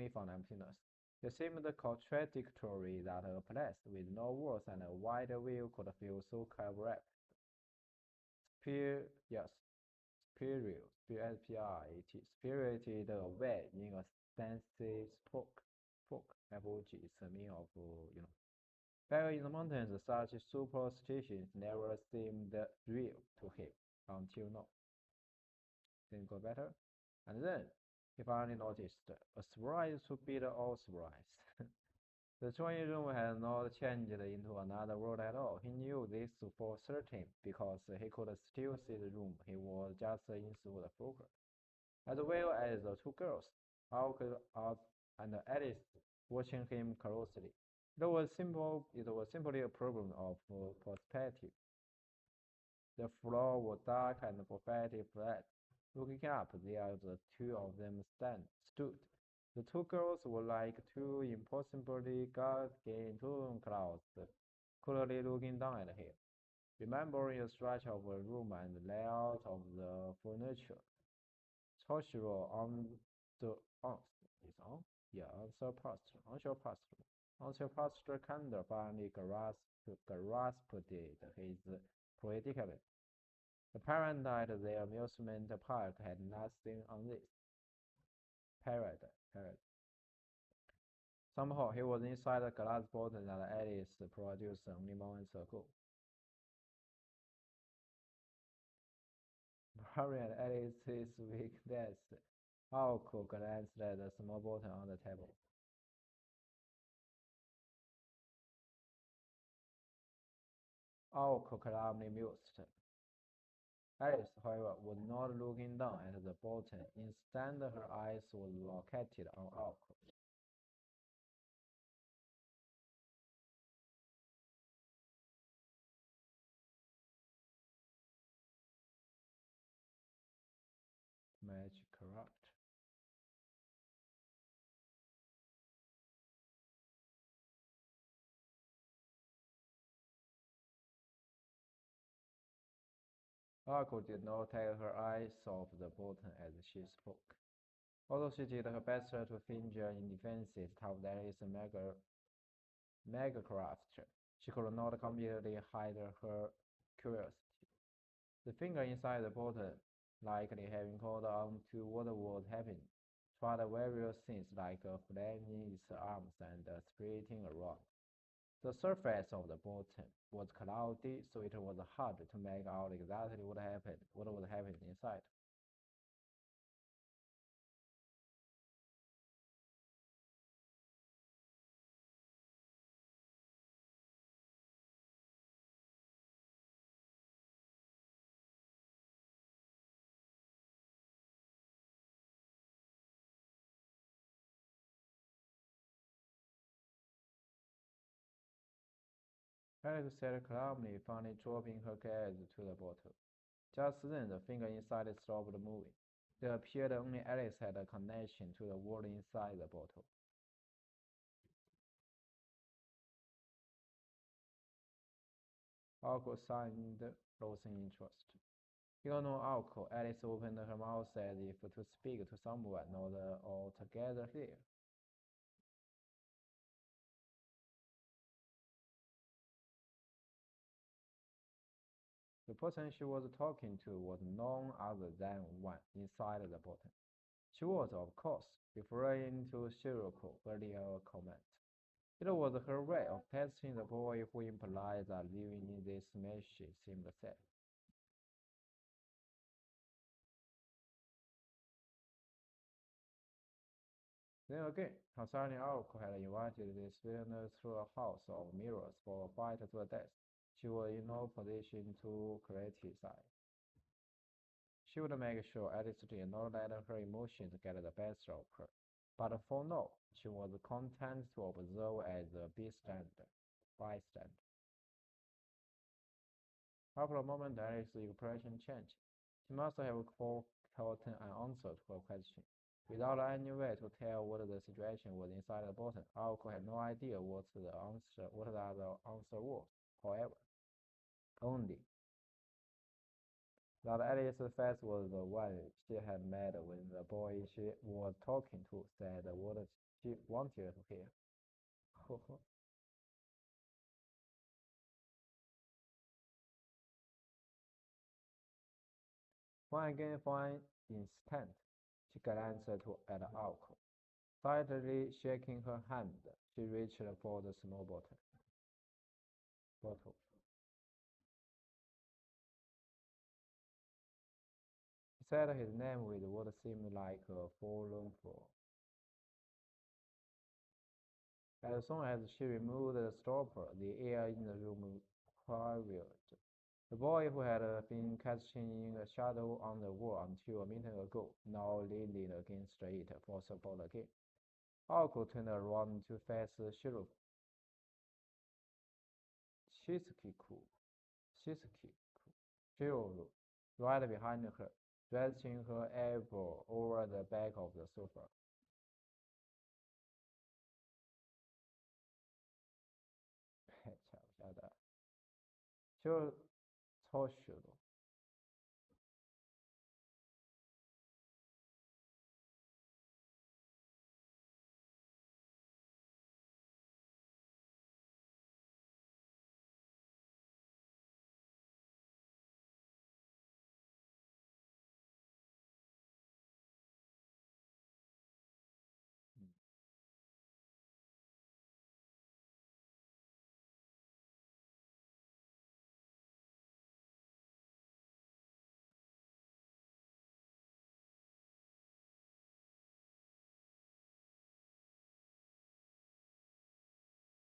found emptiness. It seemed contradictory that a place with no walls and a wide view could feel so correct. Yes, spirited away in a fancy spoke. FOG is a meaning of, Back in the mountains, such superstitions never seemed real to him until now. Things got better, and then he finally noticed a surprise to beat all surprise. The drawing room had not changed into another world at all. He knew this for certain because he could still see the room. He was just in through the program, as well as the two girls, Alka and Alice, watching him closely. It was simple. It was simply a problem of perspective. The floor was dark and perfectly flat. Looking up, there the two of them stood. The two girls were like two impossibly gargantuan clouds, coolly looking down at him. Remembering the structure of the room and the layout of the furniture, Toshiro on the on is on? Yeah, unsurpassed Kanda finally grasped his predicament. The parent at the amusement park had nothing on this. Parrot. Somehow he was inside the glass bottle that Alice produced only moments ago. Barry and Alice's weakness. Aoko glanced at the small bottle on the table. Aoko calmly mused. Alice, however, was not looking down at the bottle. Instead, her eyes were located on Aoko. Match corrupt. Aoko did not take her eyes off the bottle as she spoke. Although she did her best to finger in defenses toward Alice's megacraft, she could not completely hide her curiosity. The finger inside the bottle, likely having caught on to what was happening, tried various things like flaming its arms and splitting around. The surface of the bottle was cloudy, so it was hard to make out exactly what was happening inside. Alice said calmly, finally dropping her gaze to the bottle. Just then, the finger inside stopped moving. It appeared only Alice had a connection to the world inside the bottle. Aoko signed losing interest. Ignoring Aoko, Alice opened her mouth as if to speak to someone not altogether here. The person she was talking to was none other than one inside the bottle. She was, of course, referring to Shiroko's earlier comment. It was her way of testing the boy who implied that living in this machine seemed safe. Then again, concerning Aoko had invited this villain to a house of mirrors for a fight to the death. She was in no position to criticize. She would make sure Alice did not let her emotions get the best of her. But for now, she was content to observe as a bystander. After a moment, Alice's expression changed. She must have gotten an answer to her question. Without any way to tell what the situation was inside the bottle, Aoko had no idea what the other answer was. However, only that Alice's face was the one she had made when the boy she was talking to said what she wanted to hear. Again for an instant, she glanced at Aoko. Slightly shaking her hand, she reached for the small bottle. He said his name with what seemed like a forlorn fall. As soon as she removed the stopper, the air in the room quavered. The boy who had been casting a shadow on the wall until a minute ago now leaned against it for support again. Aoko turned around to face Shizuku. Shizuku. Shiro, right behind her, resting her elbow over the back of the sofa. 瞧不晓得，就超虚了。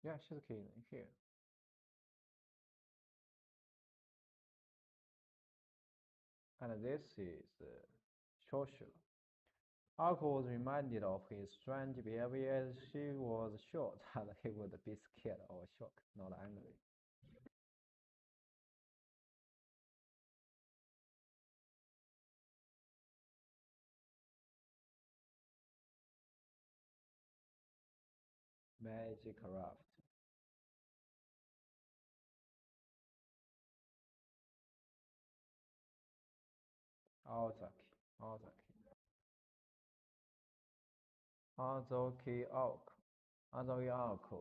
Yeah, she's keen here. And this is social. Alco was reminded of his strange behavior as she was sure that he would be scared or shocked, not angry. Magic craft. Ozaki. Ozaki. Azoki Aoko. Azoki Aoko.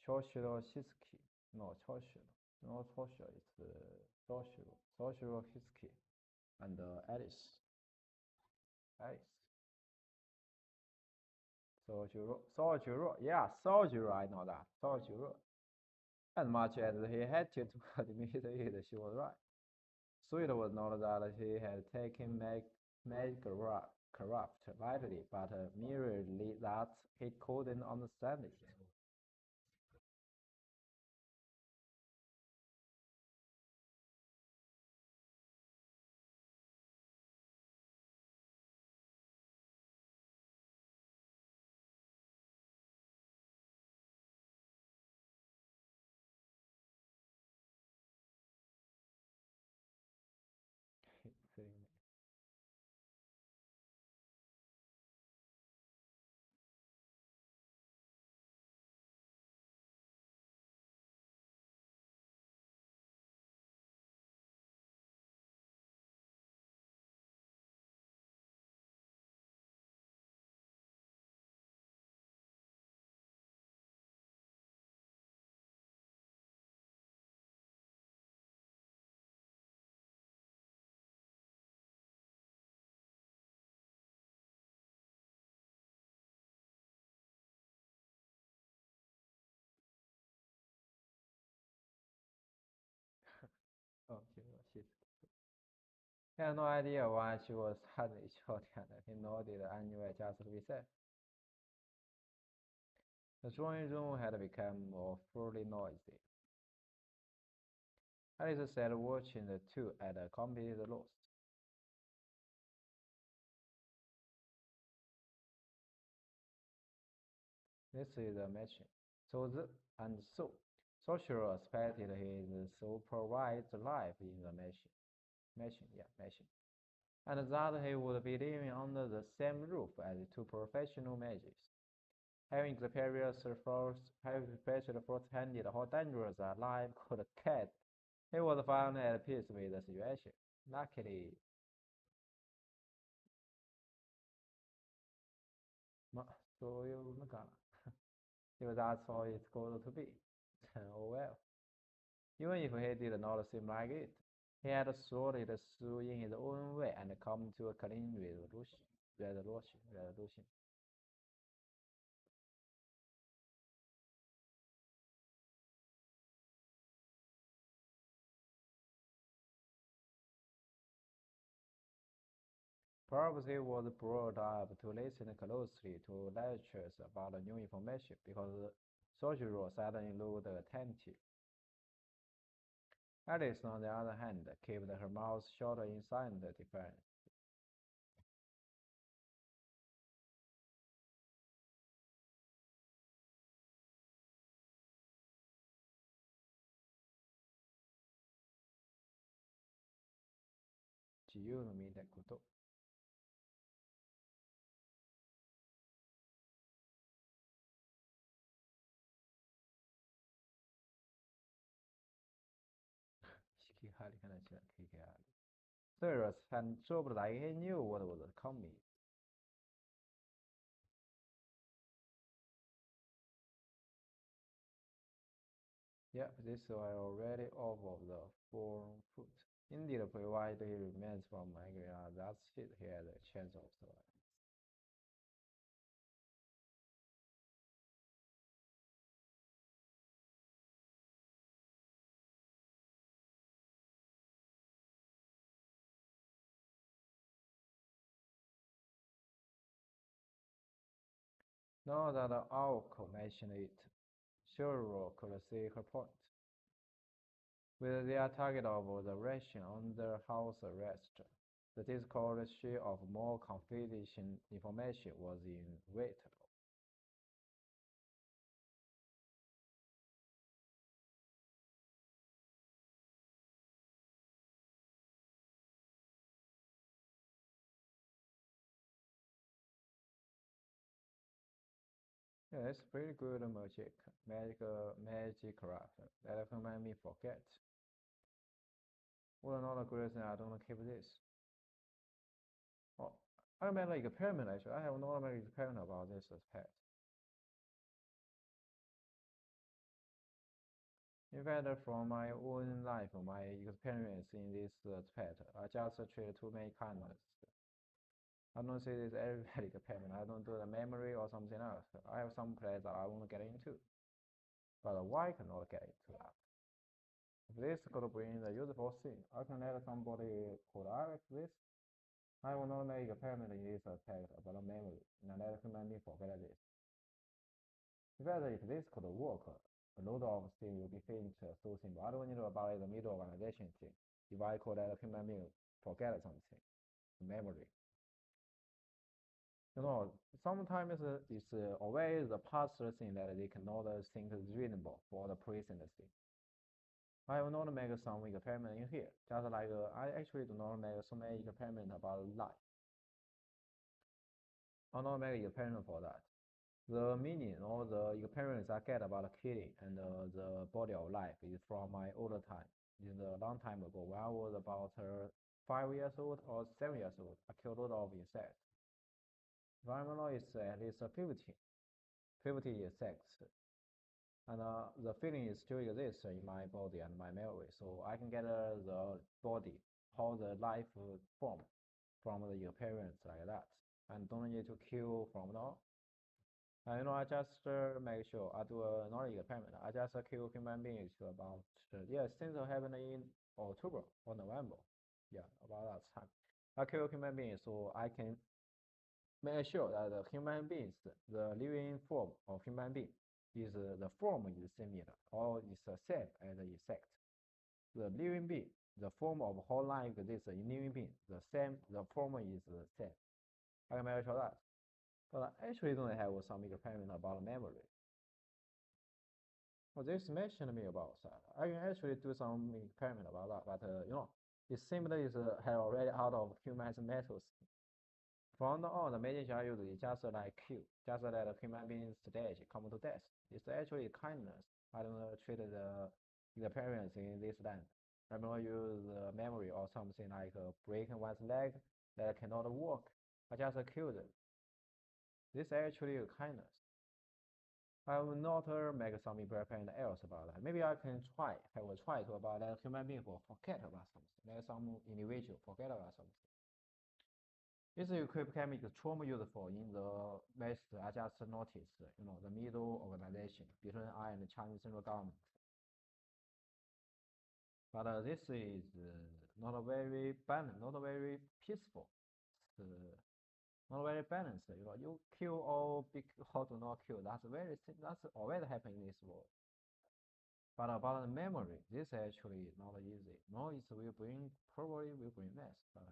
Choshiro Shizuki. No, Choshiro. No, Choshiro. It's Choshiro. Choshiro Shizuki. And Alice. Alice. Sojuro. Yeah, Sojuro, I know that. Sojuro. As much as he hated to admit it, she was right. Sweet was not that he had taken magic craft lightly, but merely that he couldn't understand it. Oh, she he had no idea why she was suddenly shouting at him, nor did anyway just to be safe. The drawing room had become awfully noisy. Alice sat watching the two at a complete loss. This is a machine. So, Social expected his so provide life in the machine. And that he would be living under the same roof as two professional mages. Having experienced firsthand how dangerous a life could get, he was finally at peace with the situation. Luckily, まあ、そういうのかな。If that's how it's going to be, oh well. Even if he did not seem like it, he had sorted through in his own way and come to a clean resolution. Perhaps he was brought up to listen closely to lectures about new information because Sojiro suddenly looked attentive. Alice, on the other hand, kept her mouth shut in silent defiance. Chiyuru Shikihari 看得起来 Kikihari. Cyrus had 说不来 he knew what was coming. Yeah, this was already off of the foreign foot. Indeed, provided he remains from migraine, that's it, he had a chance of survival. Now that Aoko mentioned it, Shuro could see her point. With their target of the ration under house arrest, the discourage of more confidential information was inevitable. Yeah, it's pretty good magic craft. That made me forget. Well, another reason I don't keep this. Oh, I made like a experiment actually. I have another experiment about this as pet. In fact, from my own life, my experience in this pet, I just treat too many kindness. I don't see this everybody experiment. I don't do the memory or something else. I have some place that I want to get into, but why cannot get into that? If this could bring the useful thing, I can let somebody could Alex this. I will not make a payment in this aspect about memory, and let human being forget this. In fact, if this could work, a lot of things will be finished so simple. I don't need about the middle organization thing. If I could let human being forget something, memory. Sometimes it's always the past thing that they cannot think is reasonable for the present thing. I will not make some experiment in here, just like I actually do not make so many experiments about life. I'll not make experiment for that. The meaning or the experiments I get about killing and the body of life is from my older time. It's a long time ago when I was about 5 years old or 7 years old. I killed a lot of insects. If I remember, it's at least 50 insects. And the feeling is still exists in my body and my memory, so I can get the body, how the life form from the appearance like that, and don't need to kill from now. I just make sure I do another experiment. I just kill human beings about yeah, since it happened in October or November, yeah, about that time. I kill human beings so I can make sure that the human beings, the living form of human being, is the form is similar or is the same as the insect. The living being, the form of whole life exists in living being, the form is the same. I can make sure that. But I actually don't have some experiment about memory. Well, this mentioned me about that. I can actually do some experiment about that, but it seems that it had already out of human methods. From now on, the medicine I use is just like Q, just like the human beings stage come to death. It's actually kindness. I don't treat the parents in this land. I'm not use memory or something like breaking one's leg that cannot walk. I just kill them. This actually is kindness. I will not make some experiment else about that. Maybe I can try. I will try to about that human being will forget about something. Let some individual forget about something. This equip chemic trauma useful in the West. I just noticed, the middle organization between I and the Chinese central government. But this is not very balanced, not very peaceful. Not very balanced. You kill all big how to not kill. That's always happen in this world. But about the memory, this actually not easy. No, it will bring probably will bring mess. But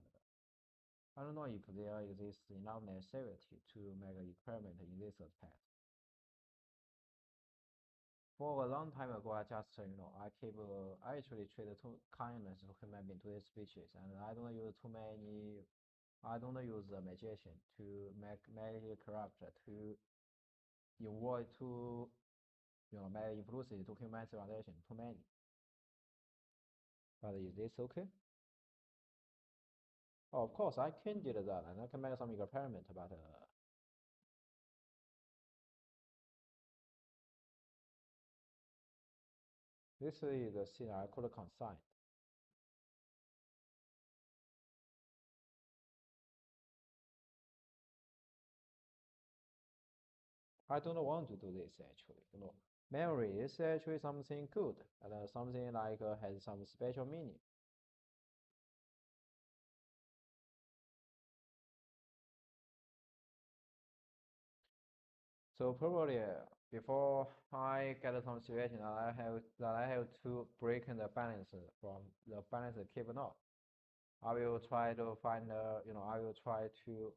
I don't know if there exists enough necessity to make an experiment in this aspect. For a long time ago, I just I actually treat kindness to human being to this species, and I don't use too many I don't use the magician to make magic character to avoid to make influences to human civilization too many. But is this okay? Oh, of course, I can do that, and I can make some experiment, but this is the scene I could consign. I don't want to do this actually. Memory is actually something good and something like has some special meaning. So probably before I get some situation that I have to break the balance from the balance keeping up. I will try to find I will try to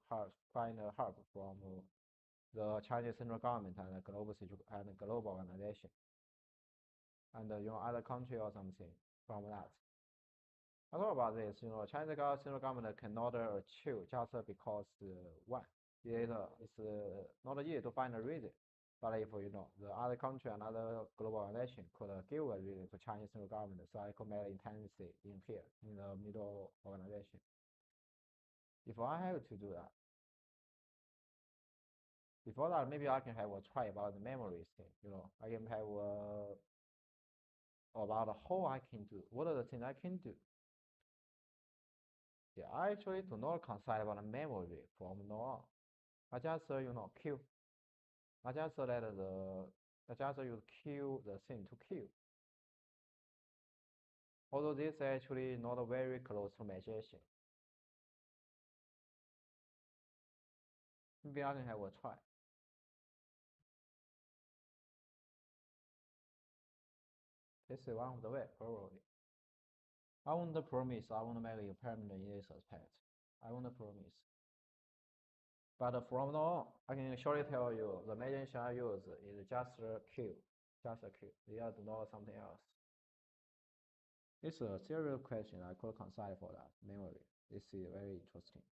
find a help from the Chinese central government and the global organization and other country or something from that. I thought about this. Chinese central government cannot achieve just because one, it's not easy to find a reason. But if the other country and other global organization could give a reason to Chinese central government, so I could make intendency in here in the middle organization. If I have to do that, before that maybe I can have a try about the memories thing. I can have about how I can do. What are the things I can do? Yeah, I actually do not consider about the memory from now on. I just kill. I just let the I just use kill the thing to kill. Although this actually not very close to magician. Maybe I can have a try. This is one of the way, probably. I want to promise I want to make a permanent in this aspect. I want to promise. But from now on, I can surely tell you the magician I use is just a kill. Just a kill. They are not something else. It's a serious question. I could consider for that memory. This is very interesting.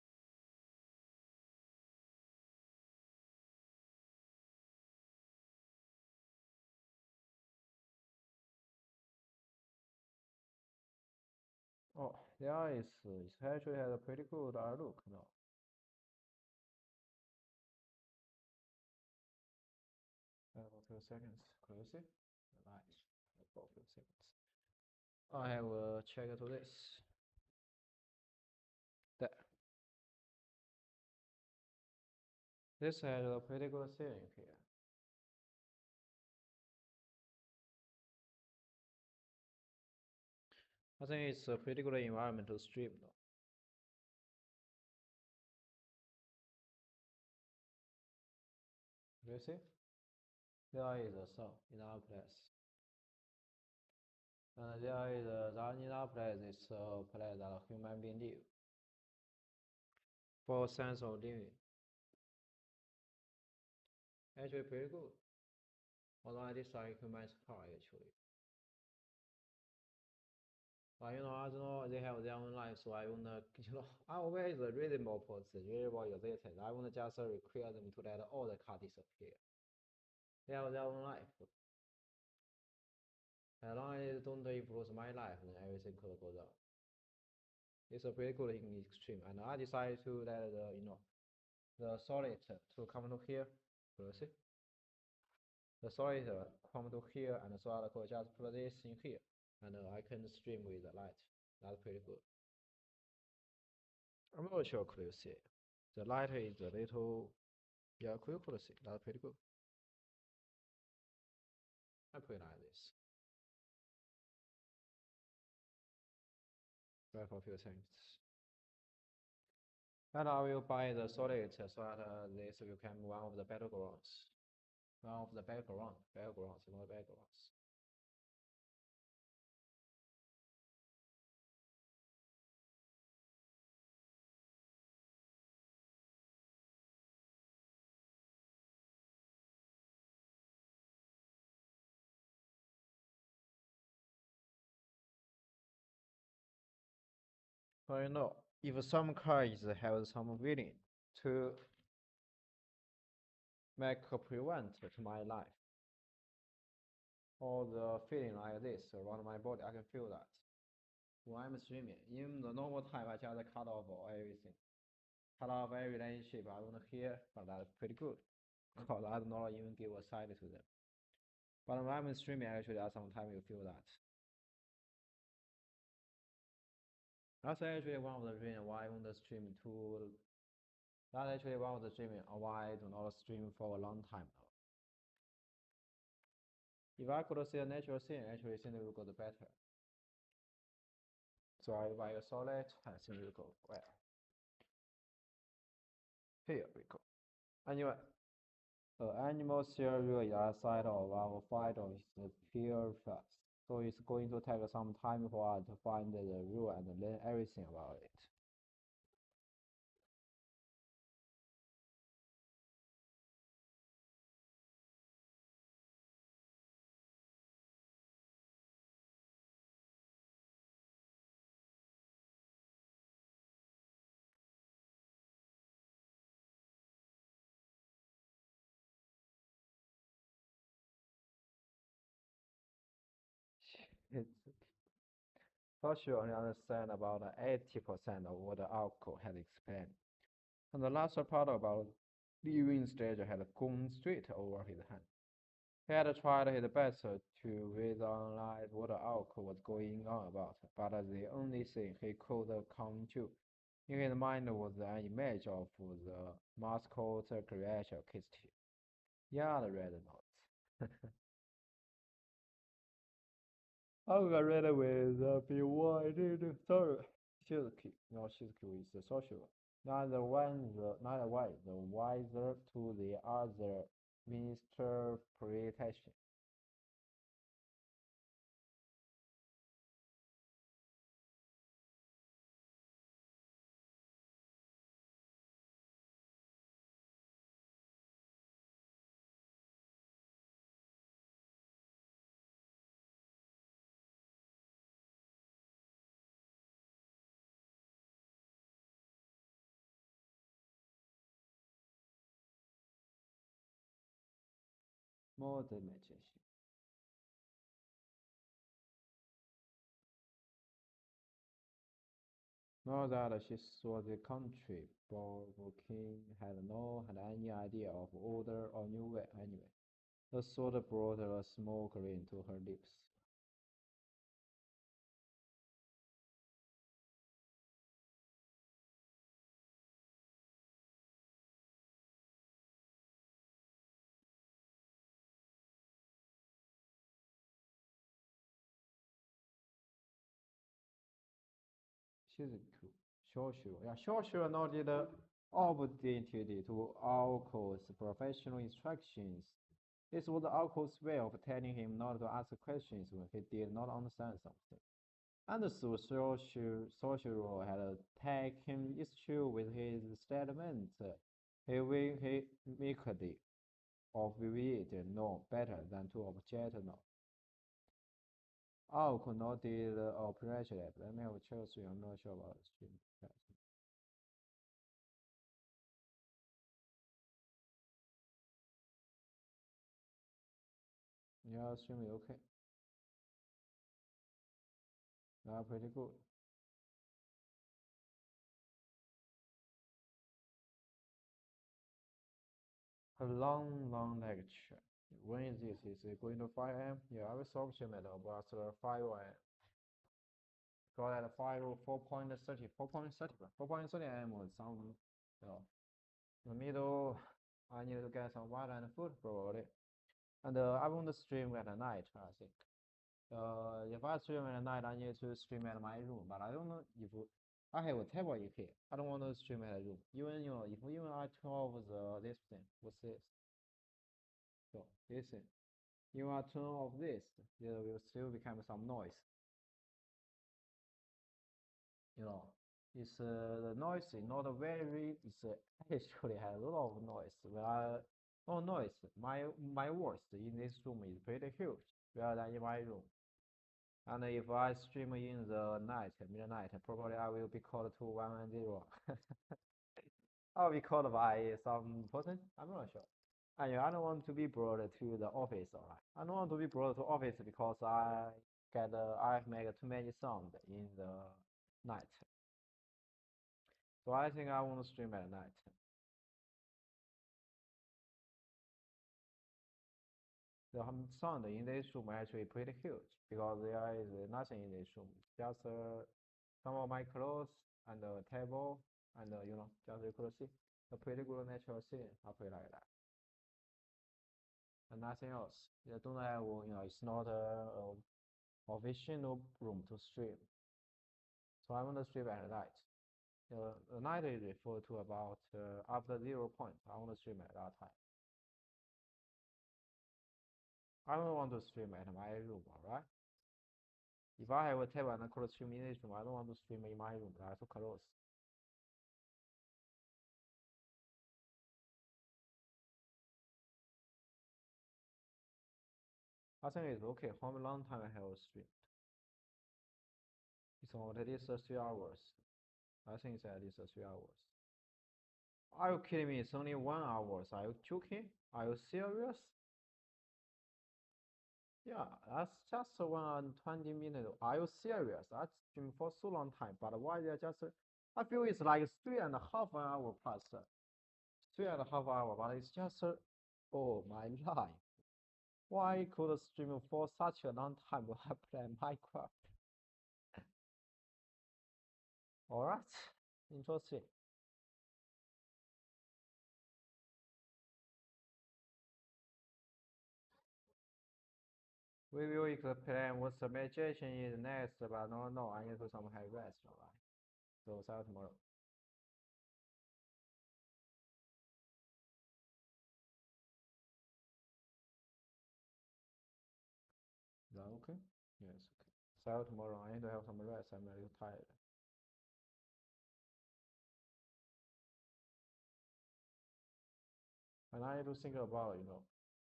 Oh, there is. It actually has a pretty good look now. For a few seconds. Close it. Nice. For a few seconds. I have a check to this. There. This has a pretty good ceiling here. I think it's a pretty good environment to stream though. You see? There is a song in our place. And there is that in our place is a place that human being live. For sense of living. Actually pretty good. Although I dislike humans car actually. But I don't know, they have their own life, so I wanna, I always a reasonable person, reasonable existence. I wanna just require them to let all the car disappear. They have their own life. As long as it don't influence my life, then everything could go down. It's a pretty good in extreme, and I decided to let the solid to come to here. You see, the solid come to here, and so I could just put this in here, and I can stream with the light. That's pretty good. I'm not sure could you see. The light is a little, yeah, could see. That's pretty good. I put it like this. Try for a few seconds. And I will buy the solid so that this become one of the battlegrounds. One of the battlegrounds, not battlegrounds. But if some cards have some willing to make a prevent to my life, or the feeling like this around my body, I can feel that. When I'm streaming, in the normal time, I just cut off everything. Cut off every relationship I want to hear, but that's pretty good. Because I do not even give a side to them. But when I'm streaming, actually, sometimes you feel that. That's actually one of the reasons why I want to stream to. That's actually one of the reasons why I do not stream for a long time now. If I could see a natural scene, actually things will go better. So I buy a solid, and things will go well. Here we go. Anyway, animal theory outside of our fight is the pure facts. So it's going to take some time for us to find the rule and learn everything about it. It's for sure I understand about 80% of what the alcohol had explained. And the last part about leaving stage had gone straight over his hand. He had tried his best to visualize what the alcohol was going on about, but the only thing he could come to in his mind was an image of the mascot creature Kitty. Yeah, the red notes. I got read with bewildered sorrow. Shizuki, no, Shizuki is the social. Neither way, the wiser to the other misinterpretation. More imagination. Now that she saw the country, King had any idea of order or new way anyway. The thought brought a small grin to her lips. She's cool. Shoshu. Yeah, Shoshu nodded obediently to Alco's professional instructions This was Alco's way of telling him not to ask questions when he did not understand something. And the social role had taken issue with his statement. He meekly of we did know better than to object no. Alco nodded appreciatively. Let me have a check, so I'm not sure about the stream. 你要 stream okay. Now pretty good. A long lecture. When is this? Is it going to 5 a.m.? Yeah, I will solve stream at about 5 a.m. Got at 5 4.30, 4.30 a.m. was some, you know, in the middle. I need to get some water and food probably. And I want to stream at night, I think. If I stream at night, I need to stream at my room, but I don't know if I have a table in here. I don't want to stream at a room. Even if even I turn off this thing, what's this? So listen, if I turn off this, there will still become some noise. You know, it's the noise is not very. It's actually has a lot of noise. No noise. My worst in this room is pretty huge, rather than in my room. And if I stream in the night, midnight, probably I will be called to 110. I'll be called by some person. I'm not sure. And I don't want to be brought to the office, alright. I don't want to be brought to office because I make too many sound in the night. So I think I want to stream at night. The sound in this room actually pretty huge because there is nothing in this room. Just some of my clothes and a table and just you could see a pretty good natural scene. I put it like that. And nothing else. You don't have, it's not a official room to stream. So I want to stream at night. The night is referred to about after 0 point. I want to stream at that time. I don't want to stream at my room, alright? If I have a table and I could stream in this room, I don't want to stream in my room. That's too close. I think it's okay. How long time I have streamed? It's already 3 hours. I think it's at least 3 hours. Are you kidding me? It's only 1 hour. Are you joking? Are you serious? Yeah, that's just 120 minutes. Are you serious? I streamed for so long time, but why they just? I feel it's like 3.5 hours plus. 3.5 hours, but it's just. Oh my life. Why could stream for such a long time when I play Minecraft? Alright, interesting. We will explain what the magician is next, but no, I need to some high rest, alright? So see you tomorrow. Is that okay? Yes, okay. See you tomorrow. I need to have some rest. I'm a little tired. And I need to think about,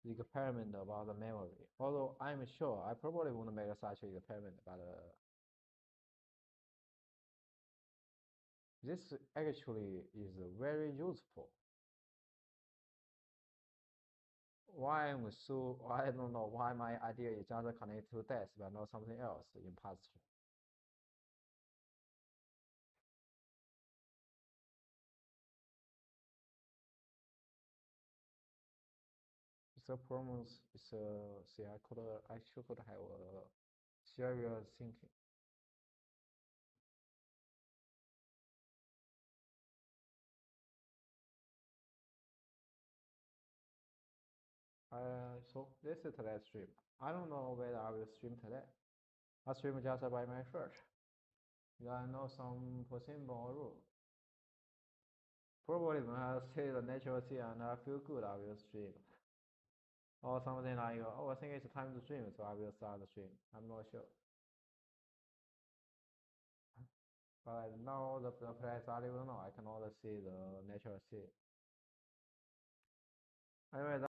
the experiment about the memory. Although I'm sure I probably won't make such an experiment, but this actually is very useful. Why I'm so I don't know why my idea is just connected to death, but not something else in past. It's a problem. It's a see. I should could have a serious thinking. So this is today's stream. I don't know whether I will stream today. I stream just by my search. I know some possible rule. Probably when I see the natural scene and I feel good, I will stream. or something like, oh, I think it's time to swim, so I will start to swim. I'm not sure. But now the place I live now, I cannot see the natural sea. Anyway,